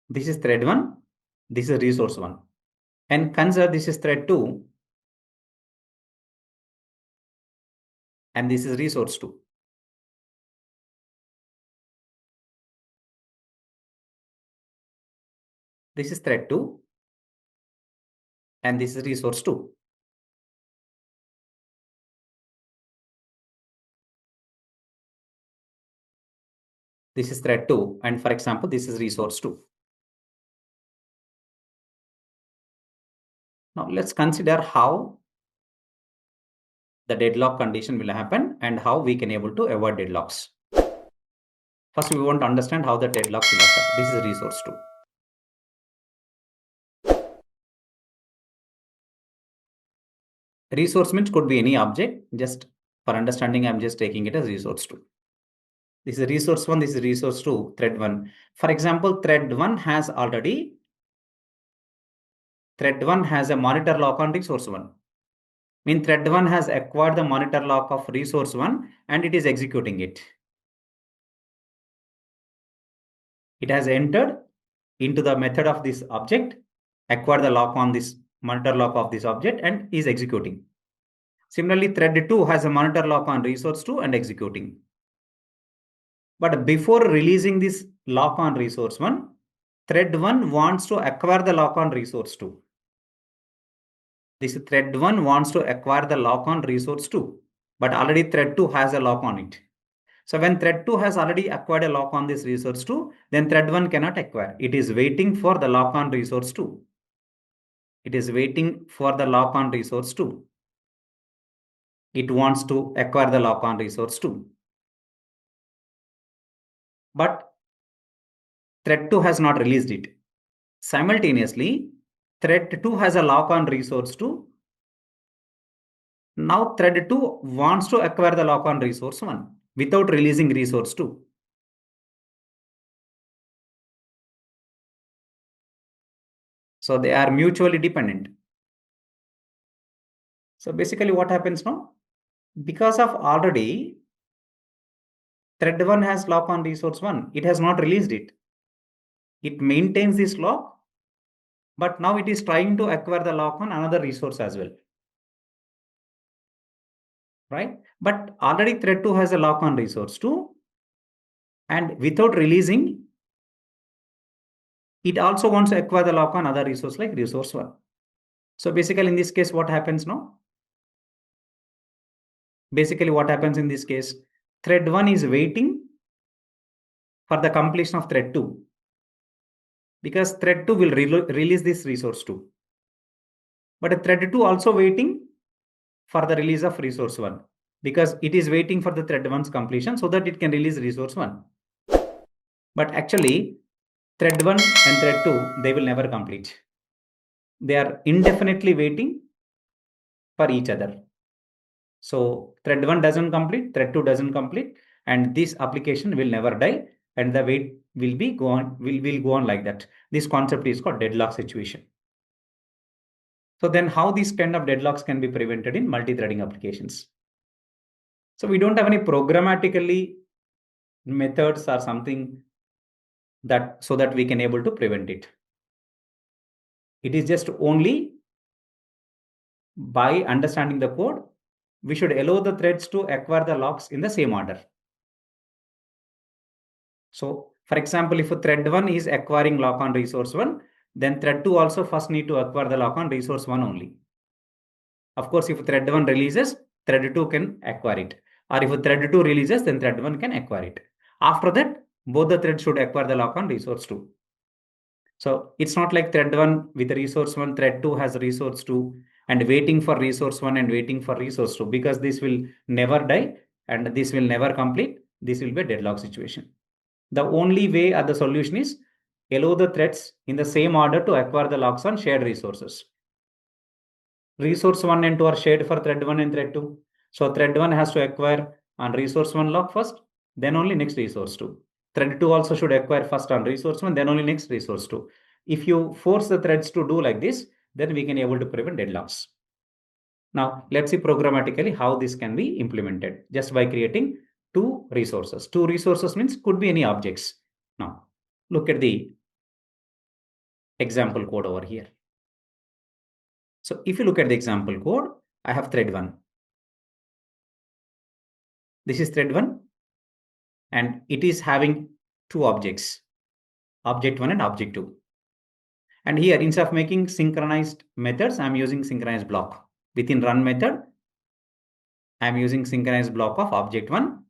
This is thread 1, this is resource 1. And consider this is thread 2 and this is resource 2. This is thread 2 and this is resource 2. This is thread 2 and for example, this is resource 2. Now let's consider how the deadlock condition will happen and how we can able to avoid deadlocks. First, we want to understand how the deadlocks will occur. This is resource 2. Resource means could be any object. Just for understanding, I'm just taking it as resource 2. This is resource 1, this is resource 2, thread 1. For example, thread 1 has a monitor lock on resource 1. Mean thread 1 has acquired the monitor lock of resource 1 and it is executing it. It has entered into the method of this object, acquired the lock on this monitor lock of this object and is executing. Similarly, thread 2 has a monitor lock on resource 2 and executing. But before releasing this lock on resource 1, thread 1 wants to acquire the lock on resource 2. This thread 1 wants to acquire the lock on resource 2, but already thread 2 has a lock on it. So when thread 2 has already acquired a lock on this resource 2, then thread 1 cannot acquire. It is waiting for the lock on resource 2. It is waiting for the lock on resource 2. It wants to acquire the lock on resource 2. but thread 2 has not released it. Simultaneously, thread 2 has a lock on resource 2. Now thread 2 wants to acquire the lock on resource 1 without releasing resource 2. So they are mutually dependent. So basically what happens now? Because of already thread 1 has lock on resource 1, it has not released it. It maintains this lock, but now it is trying to acquire the lock on another resource as well. Right? But already thread 2 has a lock on resource 2, and without releasing, it also wants to acquire the lock on other resource like resource 1. So basically in this case, what happens now? Basically what happens in this case, thread 1 is waiting for the completion of thread 2, because thread 2 will release this resource 2. But thread 2 also waiting for the release of resource 1, because it is waiting for the thread 1's completion so that it can release resource 1. But actually, thread 1 and thread 2, they will never complete. They are indefinitely waiting for each other. So thread 1 doesn't complete, thread 2 doesn't complete, and this application will never die, and the wait will go on like that. This concept is called deadlock situation. So then how these kind of deadlocks can be prevented in multi-threading applications? So we don't have any programmatically methods or something that so that we can able to prevent it. It is just only by understanding the code, we should allow the threads to acquire the locks in the same order. So for example, if a thread 1 is acquiring lock on resource 1, then thread 2 also first need to acquire the lock on resource 1 only. Of course, if thread 1 releases, thread 2 can acquire it. Or if thread 2 releases, then thread 1 can acquire it. After that, both the threads should acquire the lock on resource 2. So it's not like thread 1 with resource 1, thread 2 has resource 2 and waiting for resource 1 and waiting for resource 2, because this will never die and this will never complete. This will be a deadlock situation. The only way or the solution is allow the threads in the same order to acquire the locks on shared resources. Resource 1 and 2 are shared for thread 1 and thread 2. So thread 1 has to acquire on resource 1 lock first, then only next resource 2. Thread 2 also should acquire first on resource 1, then only next resource 2. If you force the threads to do like this, then we can able to prevent deadlocks. Now let's see programmatically how this can be implemented just by creating two resources. Two resources means could be any objects. Now look at the example code over here. So if you look at the example code, I have thread 1. This is thread 1 and it is having two objects, object 1 and object 2. And here instead of making synchronized methods, I am using synchronized block. Within run method, I am using synchronized block of object 1,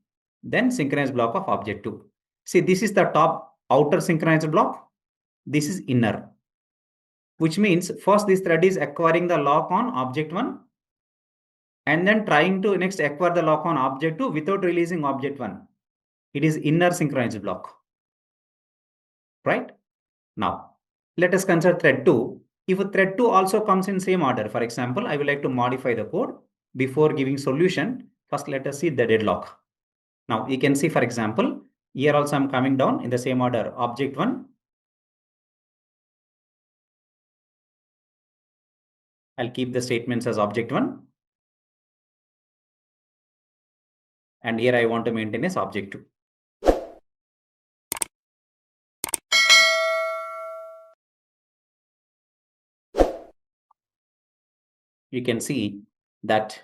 then synchronized block of object 2. See, this is the top outer synchronized block. This is inner, which means first this thread is acquiring the lock on object 1 and then trying to next acquire the lock on object 2 without releasing object 1. It is inner synchronized block. Right? Now, let us consider thread 2. If a thread 2 also comes in same order, for example, I would like to modify the code before giving solution. First, let us see the deadlock. Now, you can see, for example, here also I'm coming down in the same order, object 1. I'll keep the statements as object 1. And here I want to maintain as object 2. You can see that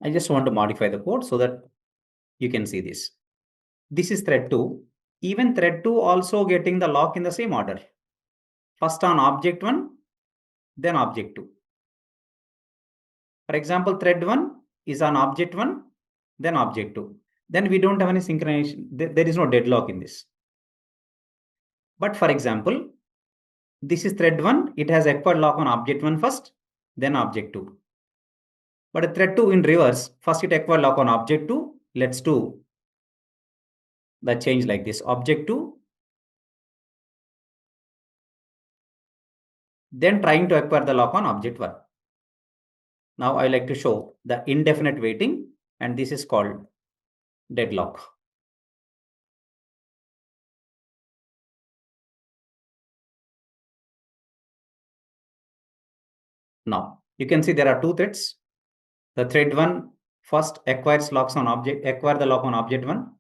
I just want to modify the code so that you can see this. This is thread 2. Even thread 2 also getting the lock in the same order. First on object 1, then object 2. For example, thread 1 is on object 1, then object 2. Then we don't have any synchronization. There is no deadlock in this. But for example, this is thread 1. It has acquired lock on object 1 first, then object 2. But thread 2 in reverse, first it acquire lock on object 2. Let's do the change like this. Object 2, then trying to acquire the lock on object 1. Now I like to show the indefinite waiting, and this is called deadlock. Now you can see there are two threads. The thread 1 first acquires locks on object, acquire the lock on object 1,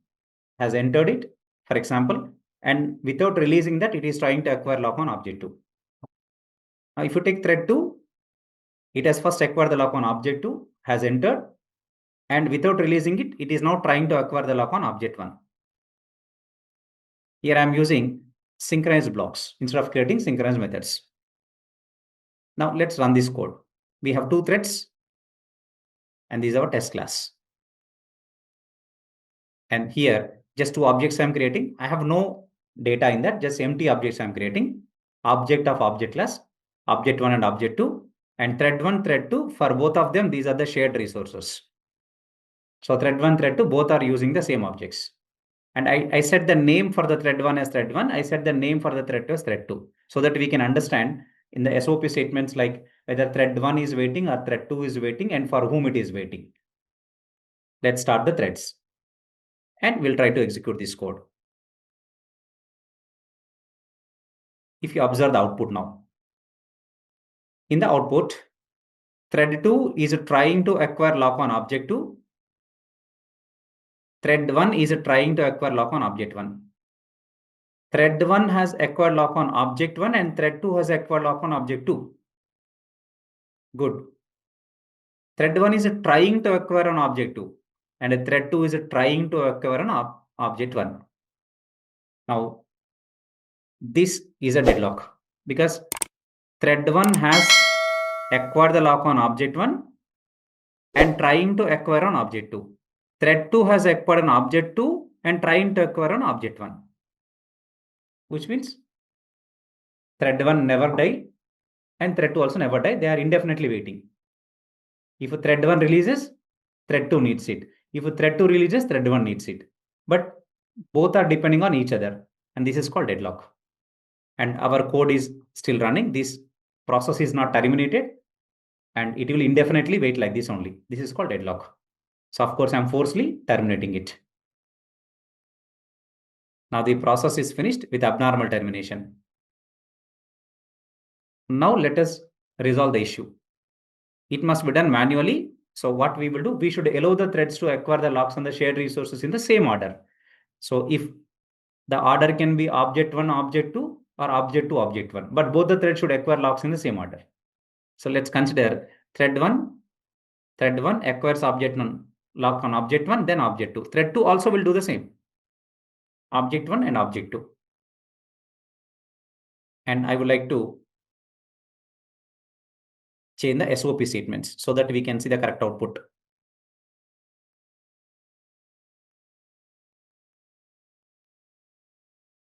has entered it, for example, and without releasing that, it is trying to acquire lock on object 2. Now if you take thread 2, it has first acquired the lock on object 2, has entered, and without releasing it, it is now trying to acquire the lock on object 1. Here I am using synchronized blocks instead of creating synchronized methods. Now let's run this code. We have two threads, and this is our test class. And here, just two objects I'm creating. I have no data in that, just empty objects I'm creating. Object of object class, object 1 and object 2, and thread 1, thread 2. For both of them, these are the shared resources. So thread 1, thread 2, both are using the same objects. And I set the name for the thread 1 as thread 1. I set the name for the thread 2 as thread 2. So that we can understand in the SOP statements like whether thread 1 is waiting or thread 2 is waiting and for whom it is waiting. Let's start the threads. And we'll try to execute this code. If you observe the output now. In the output, thread 2 is trying to acquire lock on object 2. Thread 1 is trying to acquire lock on object 1. Thread 1 has acquired lock on object 1 and thread 2 has acquired lock on object 2. Good. Thread 1 is trying to acquire an object 2 and thread 2 is trying to acquire an object 1. Now, this is a deadlock because thread 1 has acquired the lock on object 1 and trying to acquire an object 2. Thread 2 has acquired an object 2 and trying to acquire an object 1. Which means thread 1 never die and thread 2 also never die. They are indefinitely waiting. If a thread 1 releases, thread 2 needs it. If a thread 2 releases, thread 1 needs it. But both are depending on each other. And this is called deadlock. And our code is still running. This process is not terminated. And it will indefinitely wait like this only. This is called deadlock. So of course, I'm forcefully terminating it. Now the process is finished with abnormal termination. Now let us resolve the issue. It must be done manually. So what we will do, we should allow the threads to acquire the locks on the shared resources in the same order. So if the order can be object 1, object 2 or object 2, object 1, but both the threads should acquire locks in the same order. So let's consider thread 1 acquires object 1, lock on object 1, then object 2. Thread 2 also will do the same. Object 1 and object 2. And I would like to change the SOP statements so that we can see the correct output.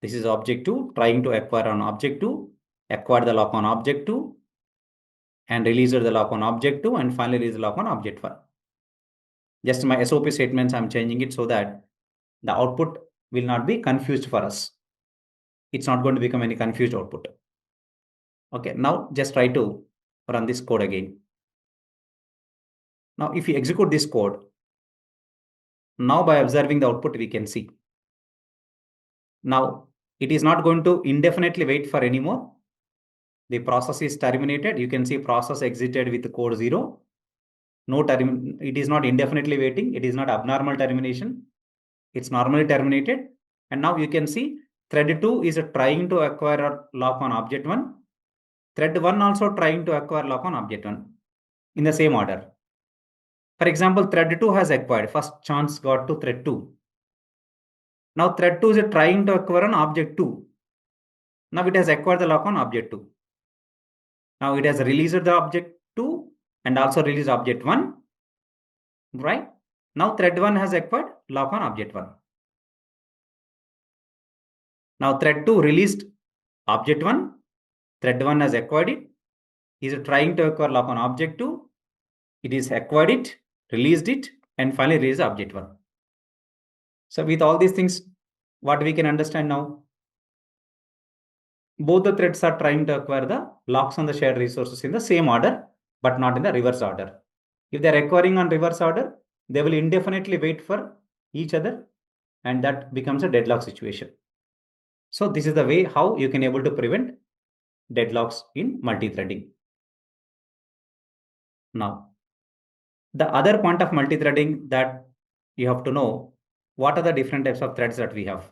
This is object 2 trying to acquire on object 2, acquire the lock on object 2, and release the lock on object 2, and finally release the lock on object 1. Just my SOP statements, I'm changing it so that the output will not be confused for us. It's not going to become any confused output. Okay, now just try to run this code again. Now, if we execute this code, now by observing the output, we can see. Now, it is not going to indefinitely wait for anymore. The process is terminated. You can see process exited with code 0. It is not indefinitely waiting. It is not abnormal termination. It's normally terminated. And now you can see thread 2 is trying to acquire a lock on object 1. Thread 1 also trying to acquire lock on object 1 in the same order. For example, thread 2 has acquired. First chance got to thread 2. Now thread 2 is trying to acquire an object 2. Now it has acquired the lock on object 2. Now it has released the object 2 and also released object 1. Right? Now thread 1 has acquired lock on object 1. Now thread 2 released object 1. Thread 1 has acquired it. Is trying to acquire lock on object 2. It is acquired it, released it, and finally released the object one. So with all these things, what we can understand now, both the threads are trying to acquire the locks on the shared resources in the same order, but not in the reverse order. If they're acquiring on reverse order, they will indefinitely wait for each other, and that becomes a deadlock situation. So this is the way how you can able to prevent deadlocks in multi-threading. Now, the other point of multi-threading that you have to know, what are the different types of threads that we have?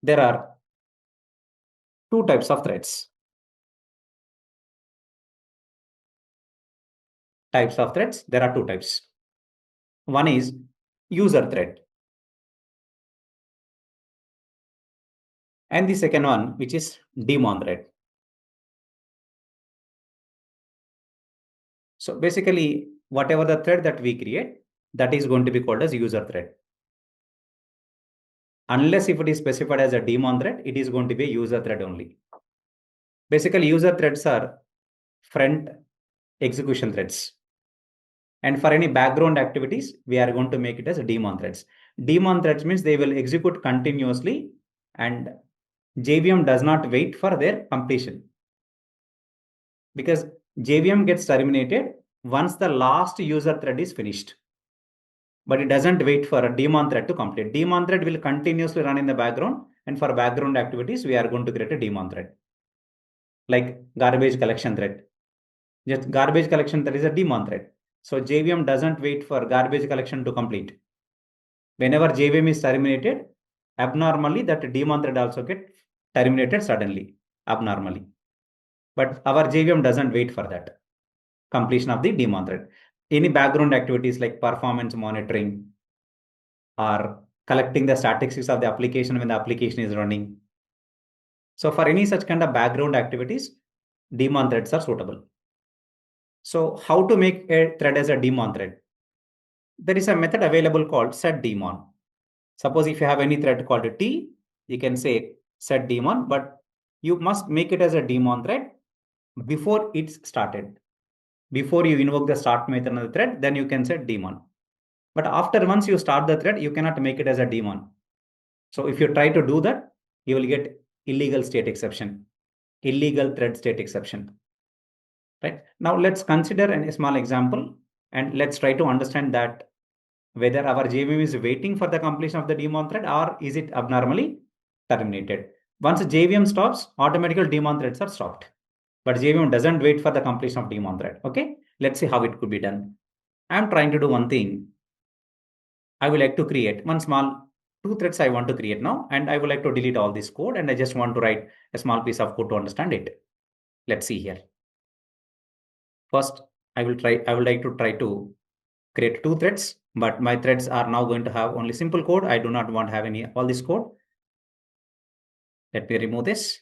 There are two types of threads. There are two types. One is user thread, and the second one, which is daemon thread. So basically, whatever the thread that we create, that is going to be called as user thread. Unless if it is specified as a daemon thread, it is going to be a user thread only. Basically, user threads are front execution threads. And for any background activities, we are going to make it as a daemon threads. Daemon threads means they will execute continuously, and JVM does not wait for their completion. Because JVM gets terminated once the last user thread is finished. But it doesn't wait for a daemon thread to complete. Daemon thread will continuously run in the background, and for background activities, we are going to create a daemon thread. Like garbage collection thread. Just garbage collection thread is a daemon thread. So JVM doesn't wait for garbage collection to complete. Whenever JVM is terminated, abnormally that daemon thread also get terminated suddenly, abnormally. But our JVM doesn't wait for that completion of the daemon thread. Any background activities like performance monitoring or collecting the statistics of the application when the application is running. So for any such kind of background activities, daemon threads are suitable. So how to make a thread as a daemon thread? There is a method available called set daemon. Suppose if you have any thread called T, you can say set daemon, but you must make it as a daemon thread before it's started. Before you invoke the start method of the thread, then you can set daemon. But after once you start the thread, you cannot make it as a daemon. So if you try to do that, you will get illegal state exception, illegal thread state exception. Right? Now let's consider a small example, and let's try to understand that whether our JVM is waiting for the completion of the daemon thread or is it abnormally terminated. Once JVM stops, automatically daemon threads are stopped. But JVM doesn't wait for the completion of daemon thread. Okay, let's see how it could be done. I'm trying to do one thing. I would like to create one small two threads I want to create now, and I would like to delete all this code, and I just want to write a small piece of code to understand it. Let's see here. First, I would like to try to create two threads, but my threads are now going to have only simple code. I do not want to have any all this code. Let me remove this.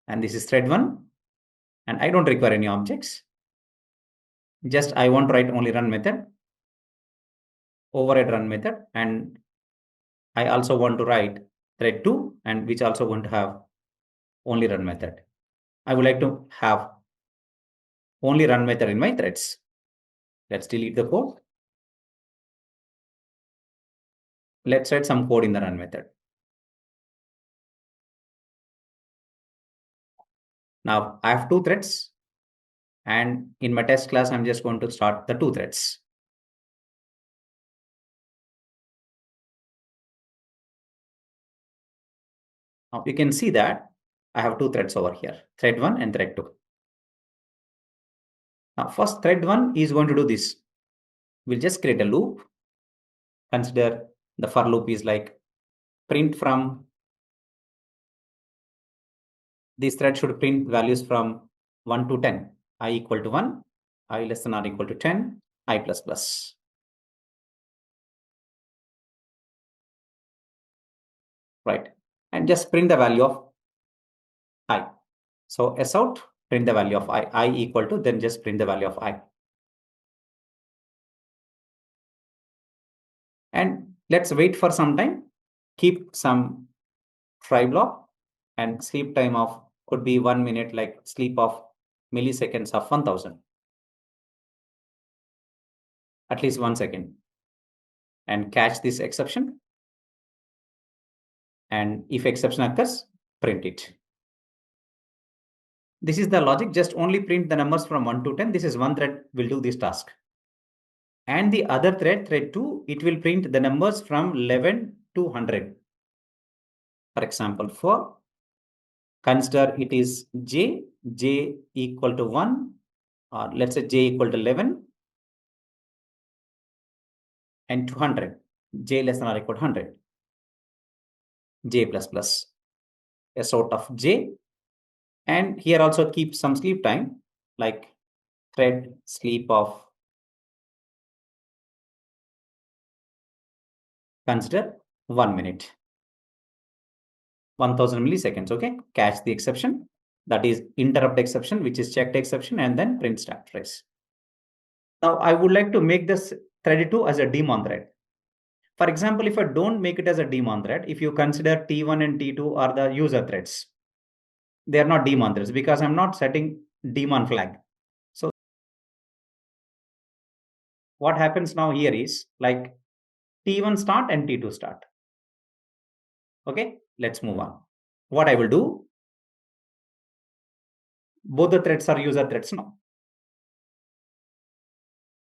And this is thread one. And I don't require any objects. Just I want to write only run method, override run method. And I also want to write thread two, and which also going to have only run method. I would like to have only run method in my threads. Let's delete the code. Let's write some code in the run method. Now I have two threads, and in my test class, I'm just going to start the two threads. Now you can see that I have two threads over here, thread one and thread two. Now first thread one is going to do this. We'll just create a loop. Consider the for loop is like print from, this thread should print values from 1 to 10, I equal to 1, I less than or equal to 10, I plus plus. Right. And just print the value of I. So S out, print the value of I equal to, then just print the value of I. And let's wait for some time, keep some try block, and sleep time of could be 1 minute, like sleep of milliseconds of 1000, at least 1 second, and catch this exception. And if exception occurs, print it. This is the logic. Just only print the numbers from 1 to 10. This is one thread will do this task. And the other thread, thread 2, it will print the numbers from 11 to 100. For example, for consider it is j equal to 1, or let's say j equal to 11 and 200, j less than or equal to 100, j plus plus, a sort of j. And here also keep some sleep time, like thread sleep of, consider 1 minute, 1000 milliseconds. Okay, catch the exception, that is interrupt exception, which is checked exception, and then print start trace. Now I would like to make this thread 2 as a daemon thread. For example, if I don't make it as a daemon thread, if you consider T1 and T2 are the user threads, they are not daemon threads because I'm not setting daemon flag. So what happens now here is like T1 start and T2 start. Okay, let's move on. What I will do, both the threads are user threads now.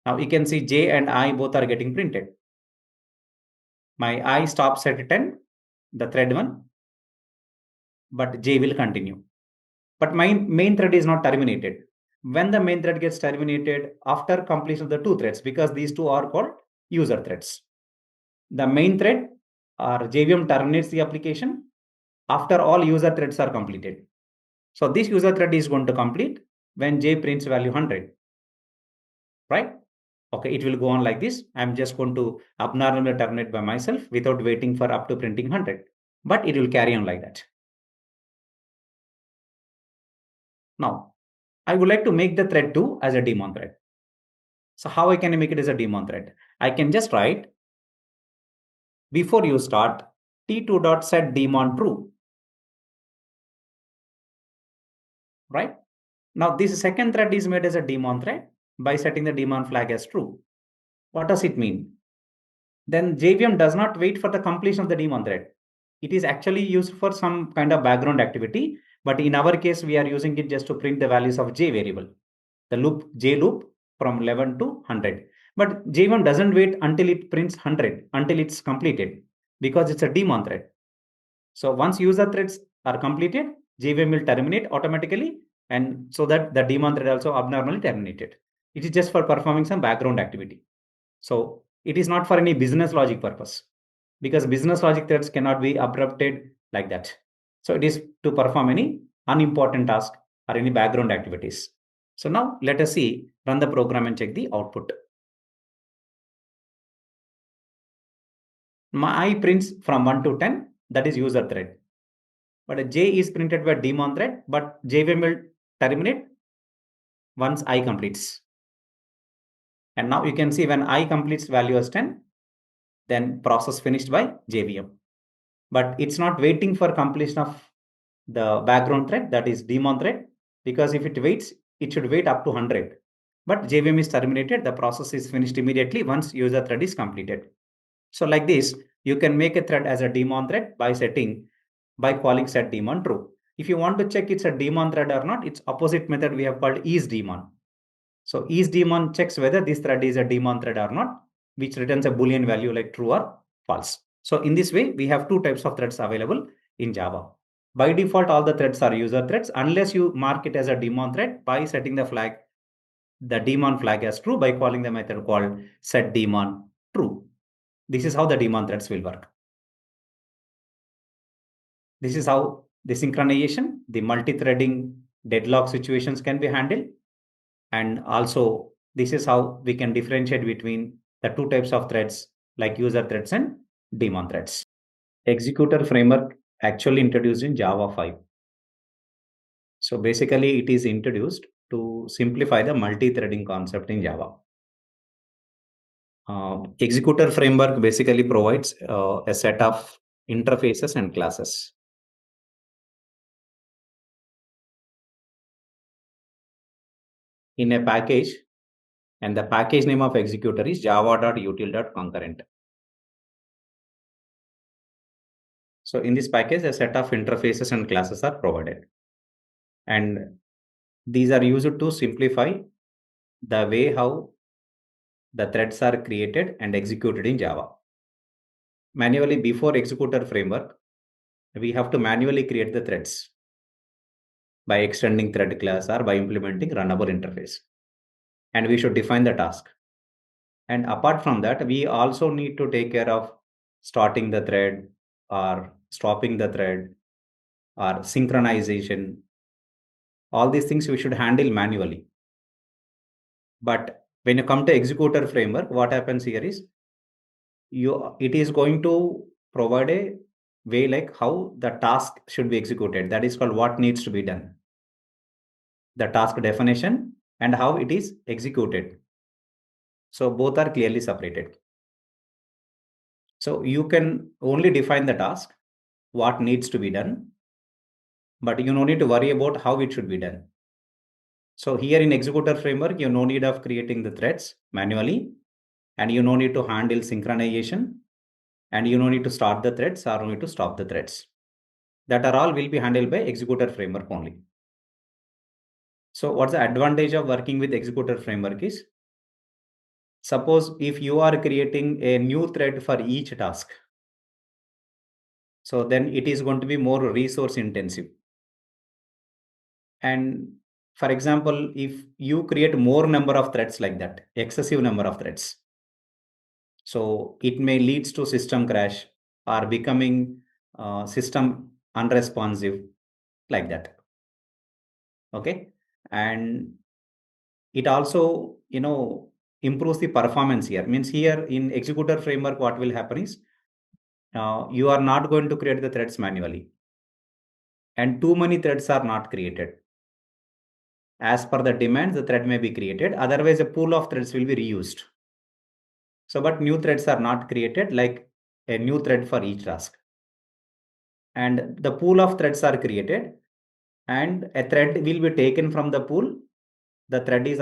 Now you can see J and I both are getting printed. My I stops at 10, the thread 1, but J will continue. But my main thread is not terminated. When the main thread gets terminated after completion of the two threads, because these two are called user threads. The main thread or JVM terminates the application after all user threads are completed. So this user thread is going to complete when J prints value 100, right? Okay, it will go on like this. I'm just going to abnormally terminate by myself without waiting for up to printing 100, but it will carry on like that. Now, I would like to make the thread 2 as a daemon thread. So how I can make it as a daemon thread? I can just write, before you start, t2.set daemon true, right? Now this second thread is made as a daemon thread by setting the daemon flag as true. What does it mean? Then JVM does not wait for the completion of the daemon thread. It is actually used for some kind of background activity, but in our case, we are using it just to print the values of J variable, the loop J loop from 11 to 100. But J1 doesn't wait until it prints 100, until it's completed, because it's a daemon thread. So once user threads are completed, JVM will terminate automatically, and so that the daemon thread also abnormally terminated. It is just for performing some background activity. So it is not for any business logic purpose, because business logic threads cannot be abrupted like that. So it is to perform any unimportant task or any background activities. So now let us see, run the program and check the output. My I prints from 1 to 10, that is user thread. But a J is printed by daemon thread, but JVM will terminate once I completes. And now you can see when I completes value as 10, then process finished by JVM. But it's not waiting for completion of the background thread, that is daemon thread, because if it waits, it should wait up to 100. But JVM is terminated, the process is finished immediately once user thread is completed. So like this, you can make a thread as a daemon thread by calling set daemon true. If you want to check it's a daemon thread or not, it's opposite method we have called isDaemon. So isDaemon checks whether this thread is a daemon thread or not, which returns a Boolean value like true or false. So in this way, we have two types of threads available in Java. By default, all the threads are user threads unless you mark it as a daemon thread by setting the daemon flag as true by calling the method called set daemon true. This is how the daemon threads will work. This is how the synchronization, the multi-threading deadlock situations can be handled. And also, this is how we can differentiate between the two types of threads like user threads and daemon threads. Executor framework actually introduced in Java 5. So basically, it is introduced to simplify the multi-threading concept in Java. Executor framework basically provides a set of interfaces and classes. in a package, and the package name of executor is java.util.concurrent. So in this package, a set of interfaces and classes are provided. And these are used to simplify the way how the threads are created and executed in Java. Manually, before executor framework, we have to manually create the threads by extending thread class or by implementing runnable interface. And we should define the task. And apart from that, we also need to take care of starting the thread or stopping the thread or synchronization. All these things we should handle manually. But when you come to executor framework, what happens here is it is going to provide a way like how the task should be executed. That is called what needs to be done. The task definition and how it is executed. So both are clearly separated. So you can only define the task, what needs to be done, but you no need to worry about how it should be done. So here in executor framework, you no need of creating the threads manually, and you no need to handle synchronization, and you no need to start the threads or no need to stop the threads. That are all will be handled by executor framework only. So what's the advantage of working with executor framework is, suppose if you are creating a new thread for each task, so then it is going to be more resource intensive. And for example, if you create more number of threads like that, excessive number of threads, so it may leads to system crash or becoming system unresponsive like that. Okay. And it also, improves the performance here. Means here in executor framework, what will happen is you are not going to create the threads manually. And too many threads are not created. As per the demands, the thread may be created. Otherwise, a pool of threads will be reused. So, but new threads are not created like a new thread for each task. And the pool of threads are created and a thread will be taken from the pool. The thread is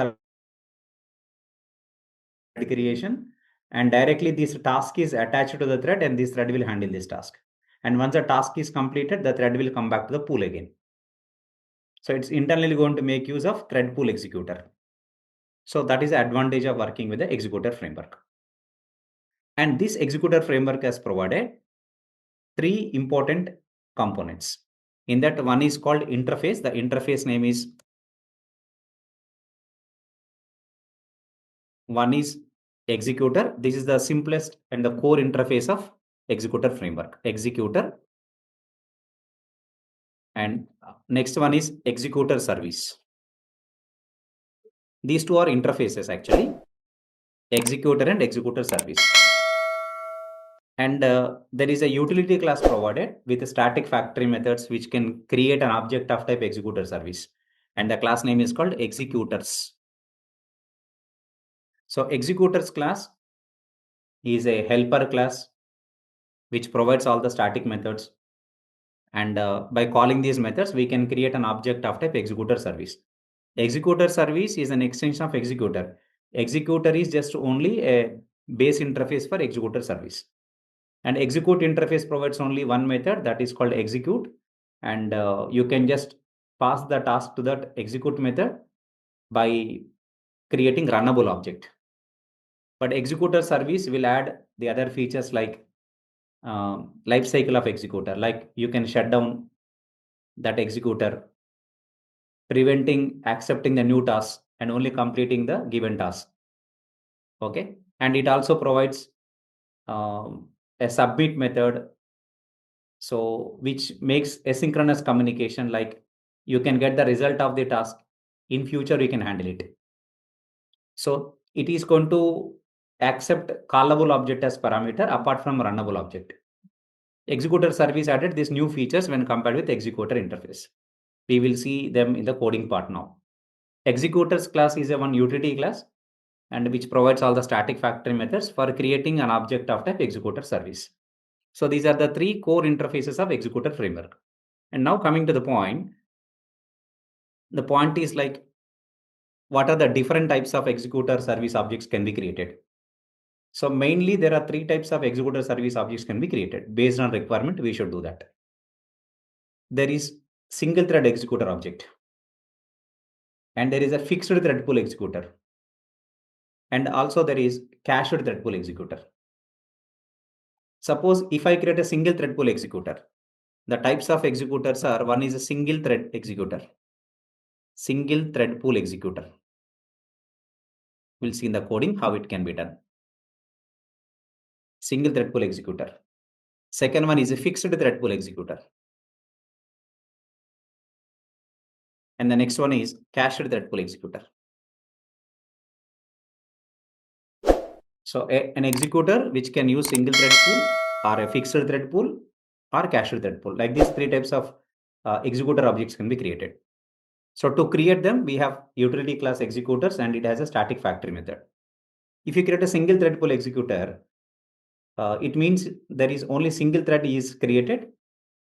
creation and directly this task is attached to the thread and this thread will handle this task. And once the task is completed, the thread will come back to the pool again. So it's internally going to make use of thread pool executor. So that is the advantage of working with the executor framework. And this executor framework has provided three important components. In that, one is called interface. The interface name is one is executor. This is the simplest and the core interface of executor framework. Executor. And next one is executor service. These two are interfaces actually, executor and executor service. And there is a utility class provided with static factory methods which can create an object of type executor service. And the class name is called executors. So executors class is a helper class which provides all the static methods. And by calling these methods, we can create an object of type executor service. Executor service is an extension of executor. Executor is just only a base interface for executor service. And execute interface provides only one method, that is called execute. And you can just pass the task to that execute method by creating runnable object. But executor service will add the other features like lifecycle of executor, like you can shut down that executor, preventing accepting the new task and only completing the given task. Okay. And it also provides a submit method, so which makes asynchronous communication, like you can get the result of the task in future, you can handle it. So it is going to accept callable object as parameter apart from runnable object. Executor service added these new features when compared with executor interface. We will see them in the coding part now. Executors class is a one utility class and which provides all the static factory methods for creating an object of type executor service. So these are the three core interfaces of executor framework. And now coming to the point is like what are the different types of executor service objects can be created. So mainly there are three types of executor service objects can be created. Based on requirement, we should do that. There is single thread executor object, and there is a fixed thread pool executor, and also there is cached thread pool executor. Suppose if I create a single thread pool executor, the types of executors are, one is a single thread executor, single thread pool executor. We'll see in the coding how it can be done. Single thread pool executor. Second one is a fixed thread pool executor. And the next one is cached thread pool executor. So an executor which can use single thread pool or a fixed thread pool or cached thread pool. Like these three types of executor objects can be created. So to create them, we have utility class executors, and it has a static factory method. If you create a single thread pool executor, it means there is only single thread is created,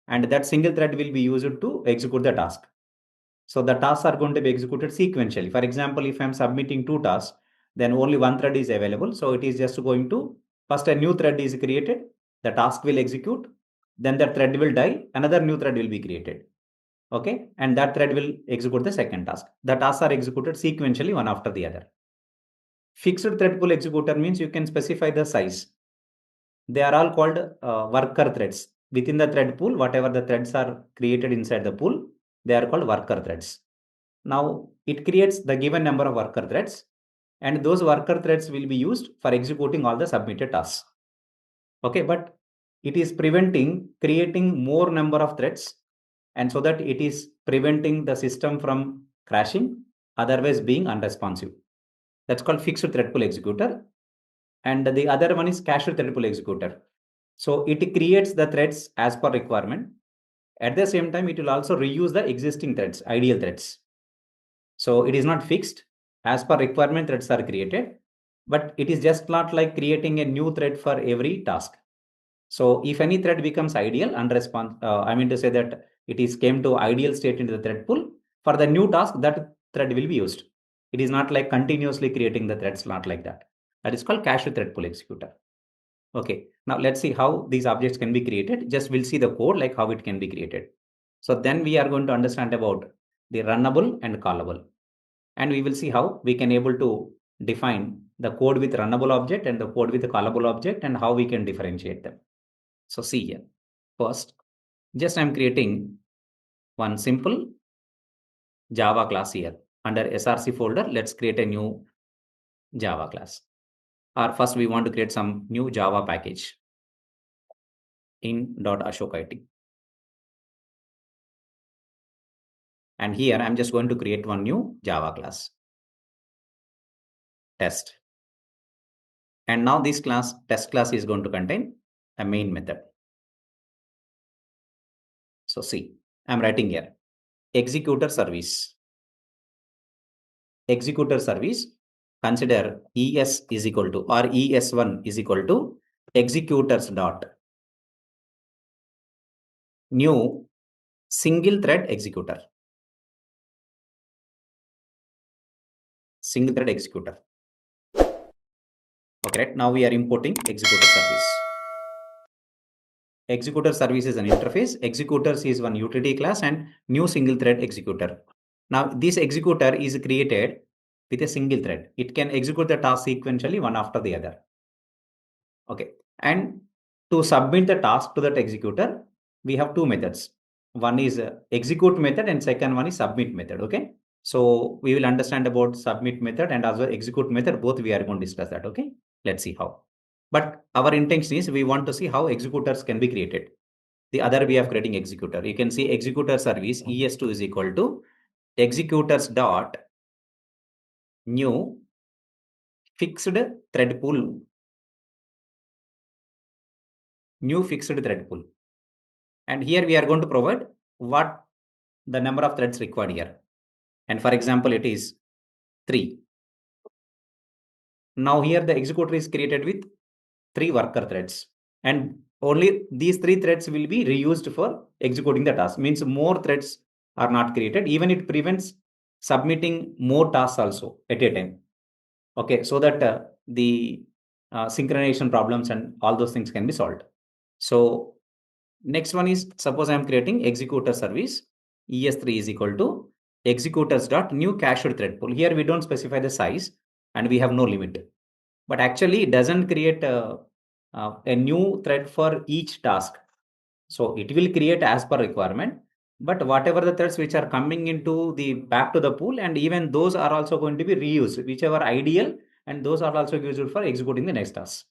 and that single thread will be used to execute the task. So the tasks are going to be executed sequentially. For example, if I'm submitting two tasks, then only one thread is available. So it is just going to, first a new thread is created, the task will execute, then the thread will die, another new thread will be created. Okay, and that thread will execute the second task. The tasks are executed sequentially one after the other. Fixed thread pool executor means you can specify the size. They are all called worker threads. Within the thread pool, whatever the threads are created inside the pool, they are called worker threads. Now it creates the given number of worker threads, and those worker threads will be used for executing all the submitted tasks. Okay, but it is preventing creating more number of threads, and so that it is preventing the system from crashing, otherwise being unresponsive. That's called fixed thread pool executor. And the other one is cached thread pool executor. So it creates the threads as per requirement. At the same time, it will also reuse the existing threads, ideal threads. So it is not fixed. As per requirement, threads are created, but it is just not like creating a new thread for every task. So if any thread becomes ideal and I mean to say that it is came to ideal state into the thread pool, for the new task, that thread will be used. It is not like continuously creating the threads, not like that. That is called cached thread pool executor. Okay, now let's see how these objects can be created. Just we'll see the code, like how it can be created. So then we are going to understand about the runnable and callable. And we will see how we can able to define the code with runnable object and the code with the callable object, and how we can differentiate them. So see here, first, just I'm creating one simple Java class here. Under src folder, let's create a new Java class. Or first we want to create some new Java package in .ashokit. And here I'm just going to create one new Java class, test. And now this class, test class, is going to contain a main method. So see, I'm writing here, executor service. Executor service, consider ES is equal to, or ES1 is equal to executors dot new single thread executor. Single thread executor. Okay, right? Now we are importing executor service. Executor service is an interface. Executors is one utility class, and new single thread executor. Now this executor is created with a single thread. It can execute the task sequentially one after the other. Okay, and to submit the task to that executor, we have two methods. One is execute method, and second one is submit method. Okay, so we will understand about submit method and also execute method. Both we are going to discuss that. Okay, let's see how. But our intention is we want to see how executors can be created. The other way of creating executor, you can see executor service ES2 is equal to executors dot new fixed thread pool. New fixed thread pool. And here we are going to provide what the number of threads required here. And for example, it is 3. Now here the executor is created with 3 worker threads, and only these 3 threads will be reused for executing the task. Means more threads are not created. Even it prevents submitting more tasks also at a time. Okay, so that the synchronization problems and all those things can be solved. So next one is, suppose I am creating executor service. ES3 is equal to executors dot new cached thread pool. Here we don't specify the size and we have no limit. But actually it doesn't create a new thread for each task. So it will create as per requirement. But whatever the threads which are coming into the back to the pool, and even those are also going to be reused, whichever ideal, and those are also used for executing the next task.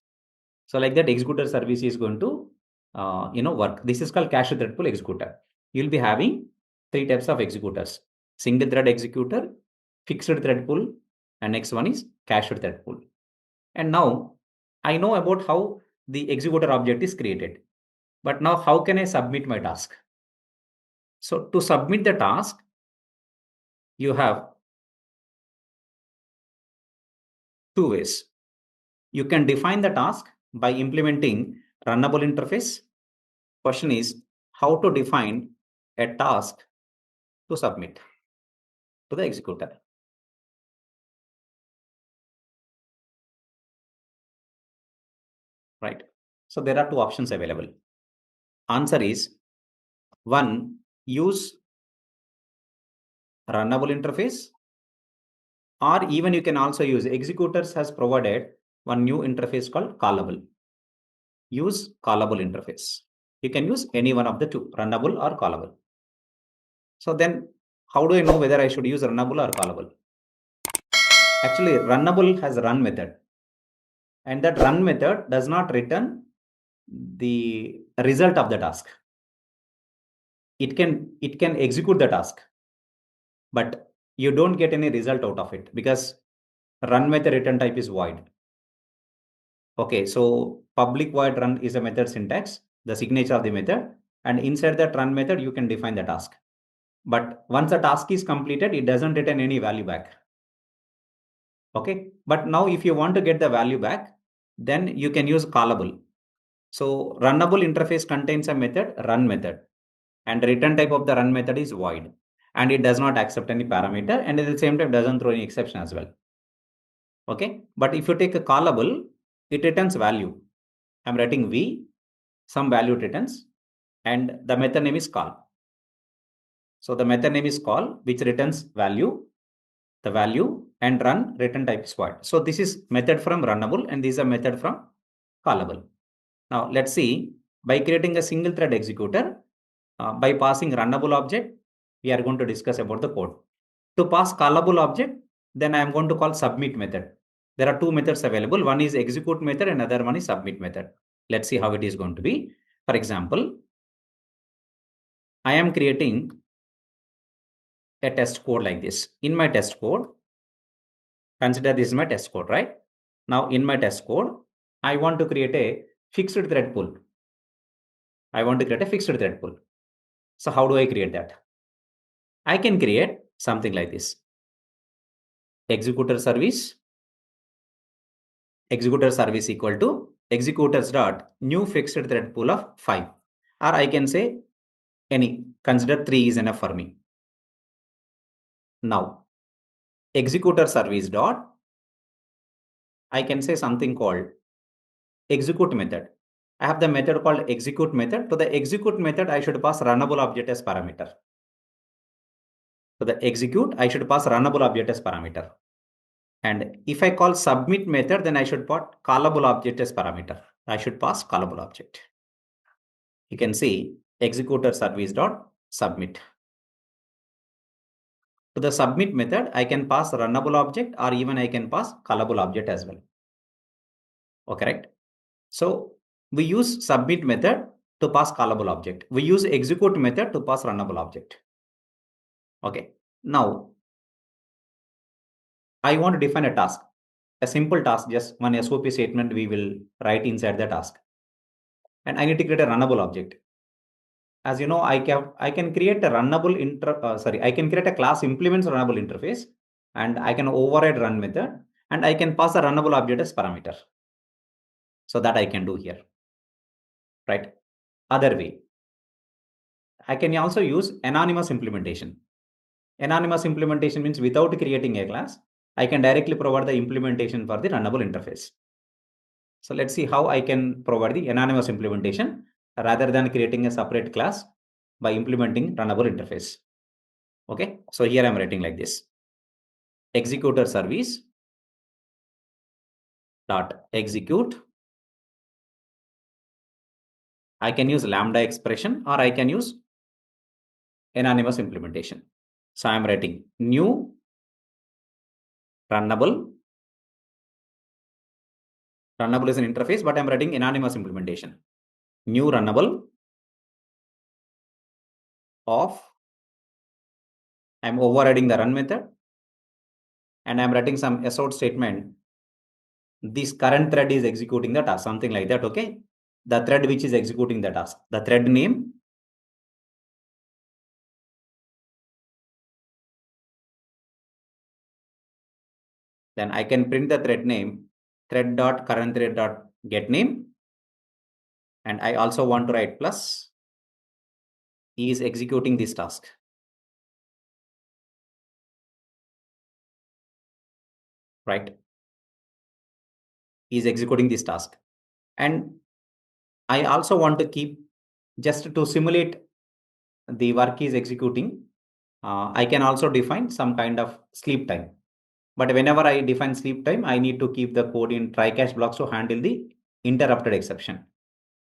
So like that, executor service is going to work. This is called cached thread pool executor. You'll be having three types of executors: single thread executor, fixed thread pool, and next one is cached thread pool. And now I know about how the executor object is created. But now how can I submit my task? So to submit the task, you have two ways. You can define the task by implementing runnable interface. Question is how to define a task to submit to the executor. Right. So there are two options available. Answer is one, use runnable interface, or even you can also use executors has provided one new interface called callable. Use callable interface. You can use any one of the two, runnable or callable. So then how do I know whether I should use runnable or callable? Actually, runnable has run method, and that run method does not return the result of the task. It can execute the task, but you don't get any result out of it because run method return type is void. Okay, so public void run is a method syntax, the signature of the method, and inside that run method you can define the task. But once the task is completed, it doesn't return any value back. Okay, but now if you want to get the value back, then you can use callable. So runnable interface contains a method, run method, and return type of the run method is void, and it does not accept any parameter, and at the same time doesn't throw any exception as well. Okay, but if you take a callable, it returns value. I'm writing v, some value it returns, and the method name is call. So the method name is call, which returns value, the value, and run return type is void. So this is method from runnable, and this is a method from callable. Now let's see, by creating a single thread executor, by passing runnable object, we are going to discuss about the code. To pass callable object, then I am going to call submit method. There are two methods available. One is execute method and other one is submit method. Let's see how it is going to be. For example, I am creating a test code like this. In my test code, consider this is my test code, right? Now in my test code, I want to create a fixed thread pool. I want to create a fixed thread pool. So how do I create that? I can create something like this. Executor service equal to executors dot new fixed thread pool of 5, or I can say any, consider 3 is enough for me. Now executor service dot, I can say something called execute method. I have the method called execute method. To the execute method, I should pass runnable object as parameter. To the execute, I should pass runnable object as parameter. And if I call submit method, then I should put callable object as parameter. I should pass callable object. You can see executor service dot submit. To the submit method, I can pass runnable object, or even I can pass callable object as well. Okay, right? So we use submit method to pass callable object. We use execute method to pass runnable object. Okay. Now I want to define a task, a simple task, just one SOP statement we will write inside the task. And I need to create a runnable object. As you know, I can create a I can create a class implements runnable interface, and I can override run method, and I can pass a runnable object as parameter. So that I can do here, right? Other way, I can also use anonymous implementation. Anonymous implementation means without creating a class, I can directly provide the implementation for the runnable interface. So let's see how I can provide the anonymous implementation rather than creating a separate class by implementing runnable interface. Okay, so here I'm writing like this: executor service dot execute. I can use lambda expression or I can use anonymous implementation. So I'm writing new runnable. Runnable is an interface, but I'm writing anonymous implementation. New runnable of, I'm overriding the run method, and I'm writing some assout statement. This current thread is executing the task, something like that. Okay, the thread which is executing the task, the thread name, then I can print the thread name, thread dot current thread dot get name, and I also want to write plus is executing this task. Right, is executing this task. And I also want to keep, just to simulate the work is executing, I can also define some kind of sleep time. But whenever I define sleep time, I need to keep the code in try catch blocks to handle the interrupted exception.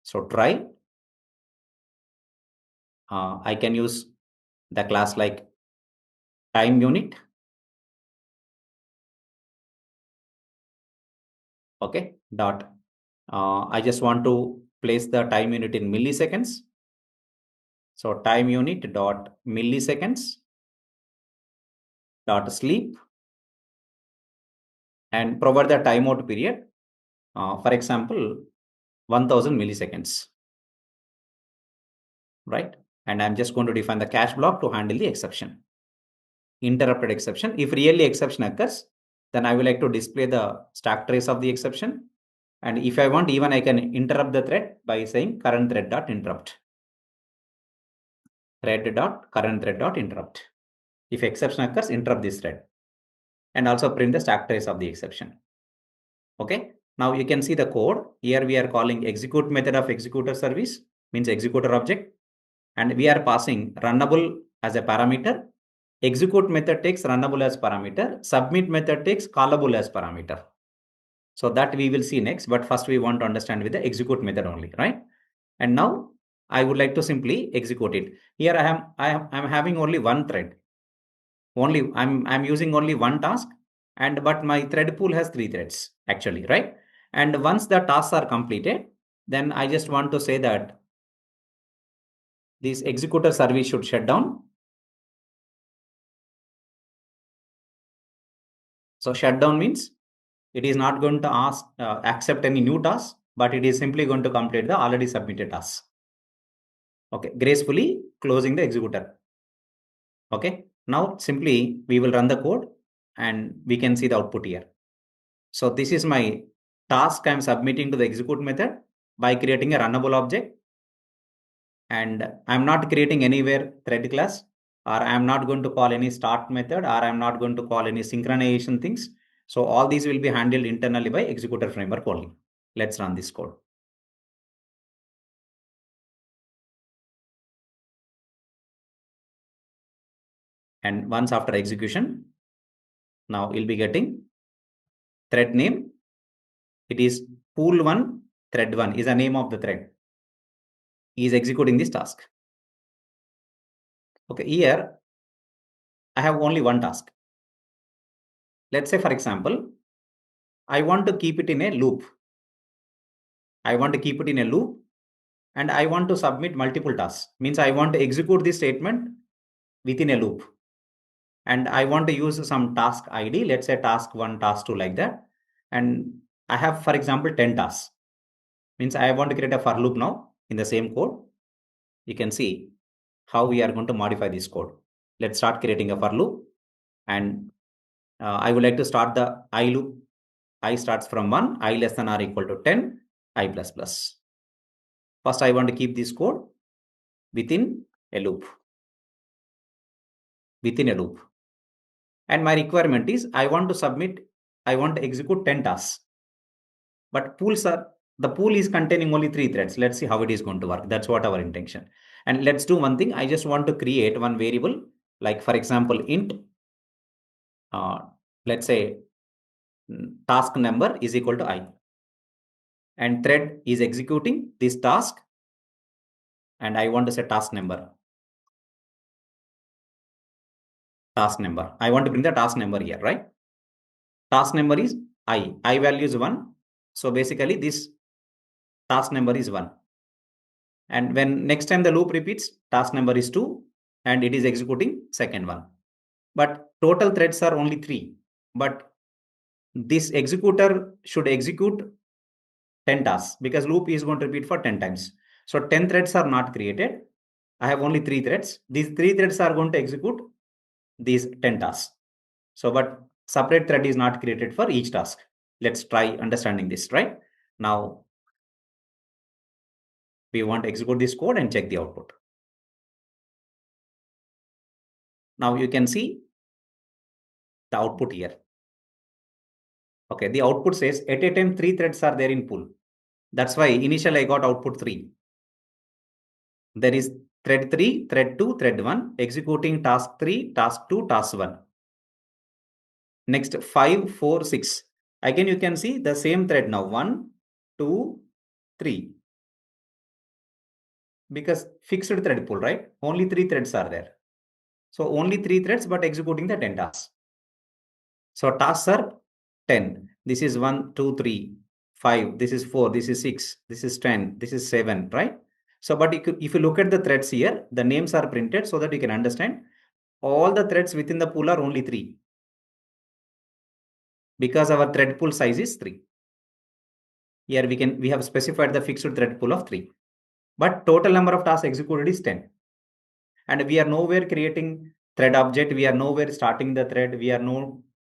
So try, I can use the class like time unit. Okay, dot. I just want to place the time unit in milliseconds. So time unit dot milliseconds dot sleep, and provide the timeout period. For example, 1000 milliseconds. Right? And I'm just going to define the catch block to handle the exception. Interrupted exception. If really exception occurs, then I will like to display the stack trace of the exception. And if I want, even I can interrupt the thread by saying current thread dot interrupt. Thread dot current thread dot interrupt. If exception occurs, interrupt this thread. And also print the stack trace of the exception. Okay. Now you can see the code. Here we are calling execute method of executor service, means executor object. And we are passing runnable as a parameter. Execute method takes runnable as parameter. Submit method takes callable as parameter. So that we will see next, but first we want to understand with the execute method only, right? And now I would like to simply execute it. Here I'm having only one thread. Only I'm using only one task, and but my thread pool has 3 threads actually, right? And once the tasks are completed, then I just want to say that this executor service should shut down. So shutdown means it is not going to accept any new task, but it is simply going to complete the already submitted task. Okay, gracefully closing the executor. Okay, now simply we will run the code and we can see the output here. So this is my task I'm submitting to the execute method by creating a runnable object, and I'm not creating anywhere thread class, or I'm not going to call any start method, or I'm not going to call any synchronization things. So all these will be handled internally by executor framework only. Let's run this code. And once after execution, now you'll be getting thread name. It is pool1 thread 1 is the name of the thread. He is executing this task. Okay, here I have only one task. Let's say, for example, I want to keep it in a loop. I want to keep it in a loop, and I want to submit multiple tasks. Means I want to execute this statement within a loop. And I want to use some task ID, let's say task 1, task 2, like that. And I have, for example, 10 tasks. Means I want to create a for loop now in the same code. You can see how we are going to modify this code. Let's start creating a for loop. And I would like to start the I loop. I starts from 1, I less than or equal to 10, I plus plus. First, I want to keep this code within a loop. within a loop. And my requirement is I want to execute 10 tasks. But the pool is containing only 3 threads. Let's see how it is going to work. That's what our intention. And let's do one thing. I just want to create one variable, like for example, int, uh, let's say task number is equal to I. And thread is executing this task. And I want to say task number. Task number. I want to bring the task number here, right? Task number is I. I value is 1. So basically this task number is 1. And when next time the loop repeats, task number is 2 and it is executing second one. But total threads are only 3. But this executor should execute 10 tasks because loop is going to repeat for 10 times. So 10 threads are not created. I have only 3 threads. These 3 threads are going to execute these 10 tasks. So, but separate thread is not created for each task. Let's try understanding this, right? Now, we want to execute this code and check the output. Now you can see the output here. Okay, the output says at a time 3 threads are there in pool. That's why initially I got output 3. There is thread 3, thread 2, thread 1, executing task 3, task 2, task 1. Next 5, 4, 6. Again, you can see the same thread now 1, 2, 3. Because fixed thread pool, right? Only 3 threads are there. So only 3 threads, but executing the 10 tasks. So tasks are 10. This is 1, 2, 3, 5. This is 4. This is 6. This is 10. This is 7, right? So, but if you look at the threads here, the names are printed so that you can understand all the threads within the pool are only 3. Because our thread pool size is 3. Here we have specified the fixed thread pool of 3. But total number of tasks executed is 10. And we are nowhere creating thread object. We are nowhere starting the thread. We are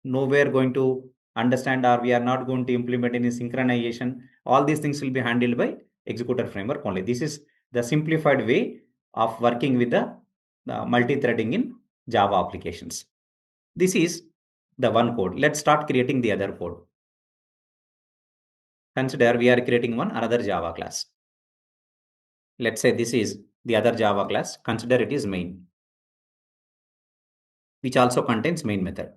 nowhere going to understand, or we are not going to implement any synchronization. All these things will be handled by Executor framework only. This is the simplified way of working with the multi-threading in Java applications. This is the one code. Let's start creating the other code. Consider we are creating another Java class. Let's say this is the other Java class. Consider it is main, which also contains main method.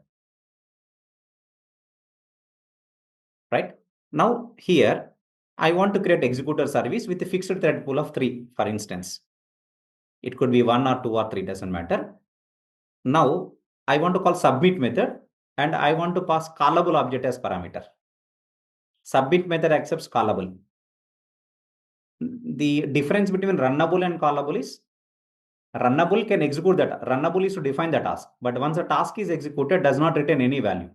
Right? Now here, I want to create executor service with a fixed thread pool of 3, for instance. It could be 1 or 2 or 3, doesn't matter. Now, I want to call submit method and I want to pass callable object as parameter. Submit method accepts callable. The difference between runnable and callable is runnable can execute that. Runnable is to define the task, but once a task is executed, does not return any value.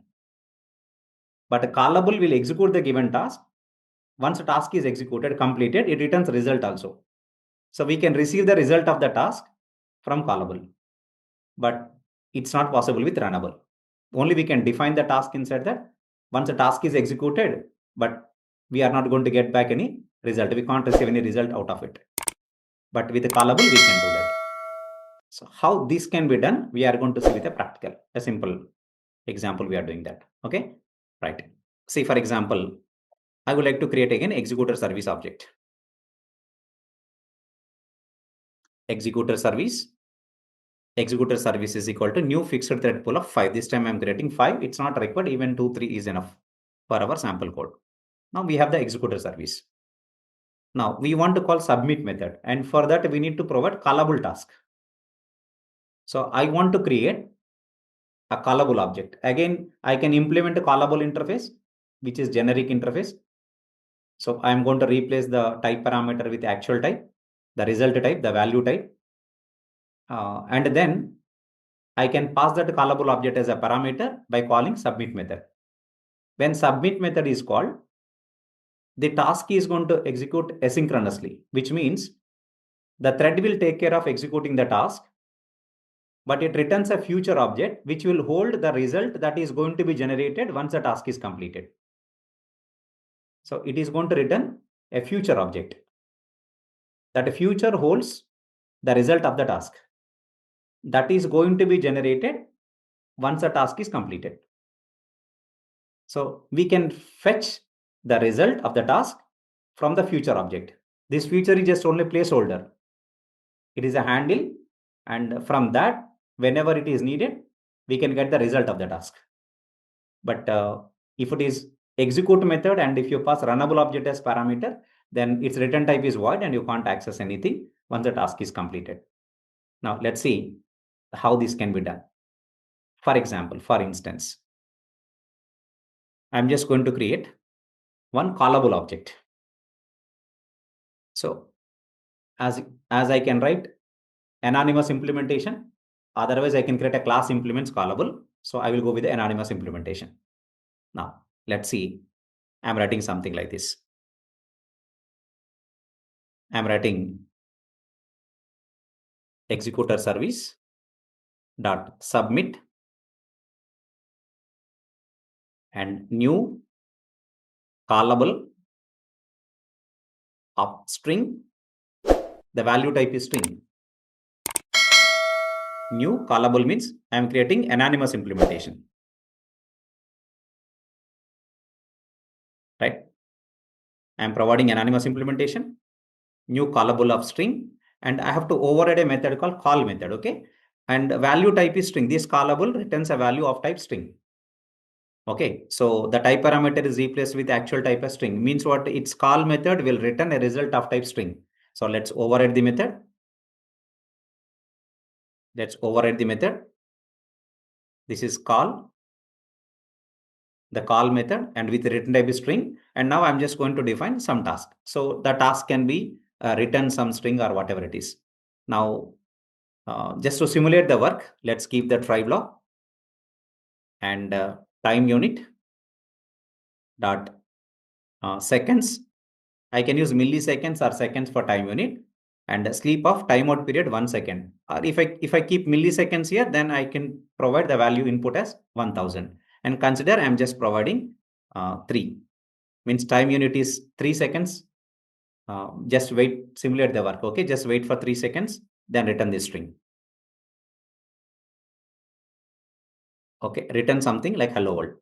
But a callable will execute the given task. Once a task is executed, completed, it returns result also. So we can receive the result of the task from callable, but it's not possible with runnable. Only we can define the task inside that. Once a task is executed, but we are not going to get back any result. We can't receive any result out of it. But with the callable, we can do that. So how this can be done, we are going to see with a simple example. We are doing that. Okay, right. See, for example, I would like to create again executor service object. Executor service is equal to new fixed thread pool of 5. This time I'm creating 5. It's not required. Even 2, 3 is enough for our sample code. Now we have the executor service. Now we want to call submit method, and for that we need to provide callable task. So I want to create a callable object. Again, I can implement a callable interface, which is generic interface. So I'm going to replace the type parameter with actual type, the result type, the value type. And then I can pass that callable object as a parameter by calling submit method. When submit method is called, the task is going to execute asynchronously, which means the thread will take care of executing the task, but it returns a future object which will hold the result that is going to be generated once the task is completed. So it is going to return a future object. That future holds the result of the task. that is going to be generated once the task is completed. So we can fetch the result of the task from the future object. This future is just only placeholder. It is a handle, and from that, whenever it is needed, we can get the result of the task. But if it is execute method and if you pass runnable object as parameter, then its return type is void and you can't access anything once the task is completed. Now let's see how this can be done. For example, for instance, I'm just going to create one callable object. So as I can write anonymous implementation, otherwise I can create a class implements callable. So I will go with the anonymous implementation. Now let's see. I'm writing something like this. I'm writing executor service dot submit and new callable of string. The value type is string. New callable means I am creating anonymous implementation. Right? I am providing anonymous implementation, new callable of string, and I have to override a method called call method. Okay. And value type is string. This callable returns a value of type string. Okay, so the type parameter is replaced with actual type of string. Means what? Its call method will return a result of type string. So let's override the method. Let's override the method. This is call, the call method, and with return type is string. And now I'm just going to define some task. So the task can be return some string or whatever it is. Now, just to simulate the work, let's keep the try block and time unit dot seconds. I can use milliseconds or seconds for time unit, and sleep of timeout period 1 second. Or if I keep milliseconds here, then I can provide the value input as 1000. And consider I'm just providing 3. Means time unit is 3 seconds. Just wait, simulate the work. Okay, just wait for 3 seconds, then return this string. Okay, return something like hello world.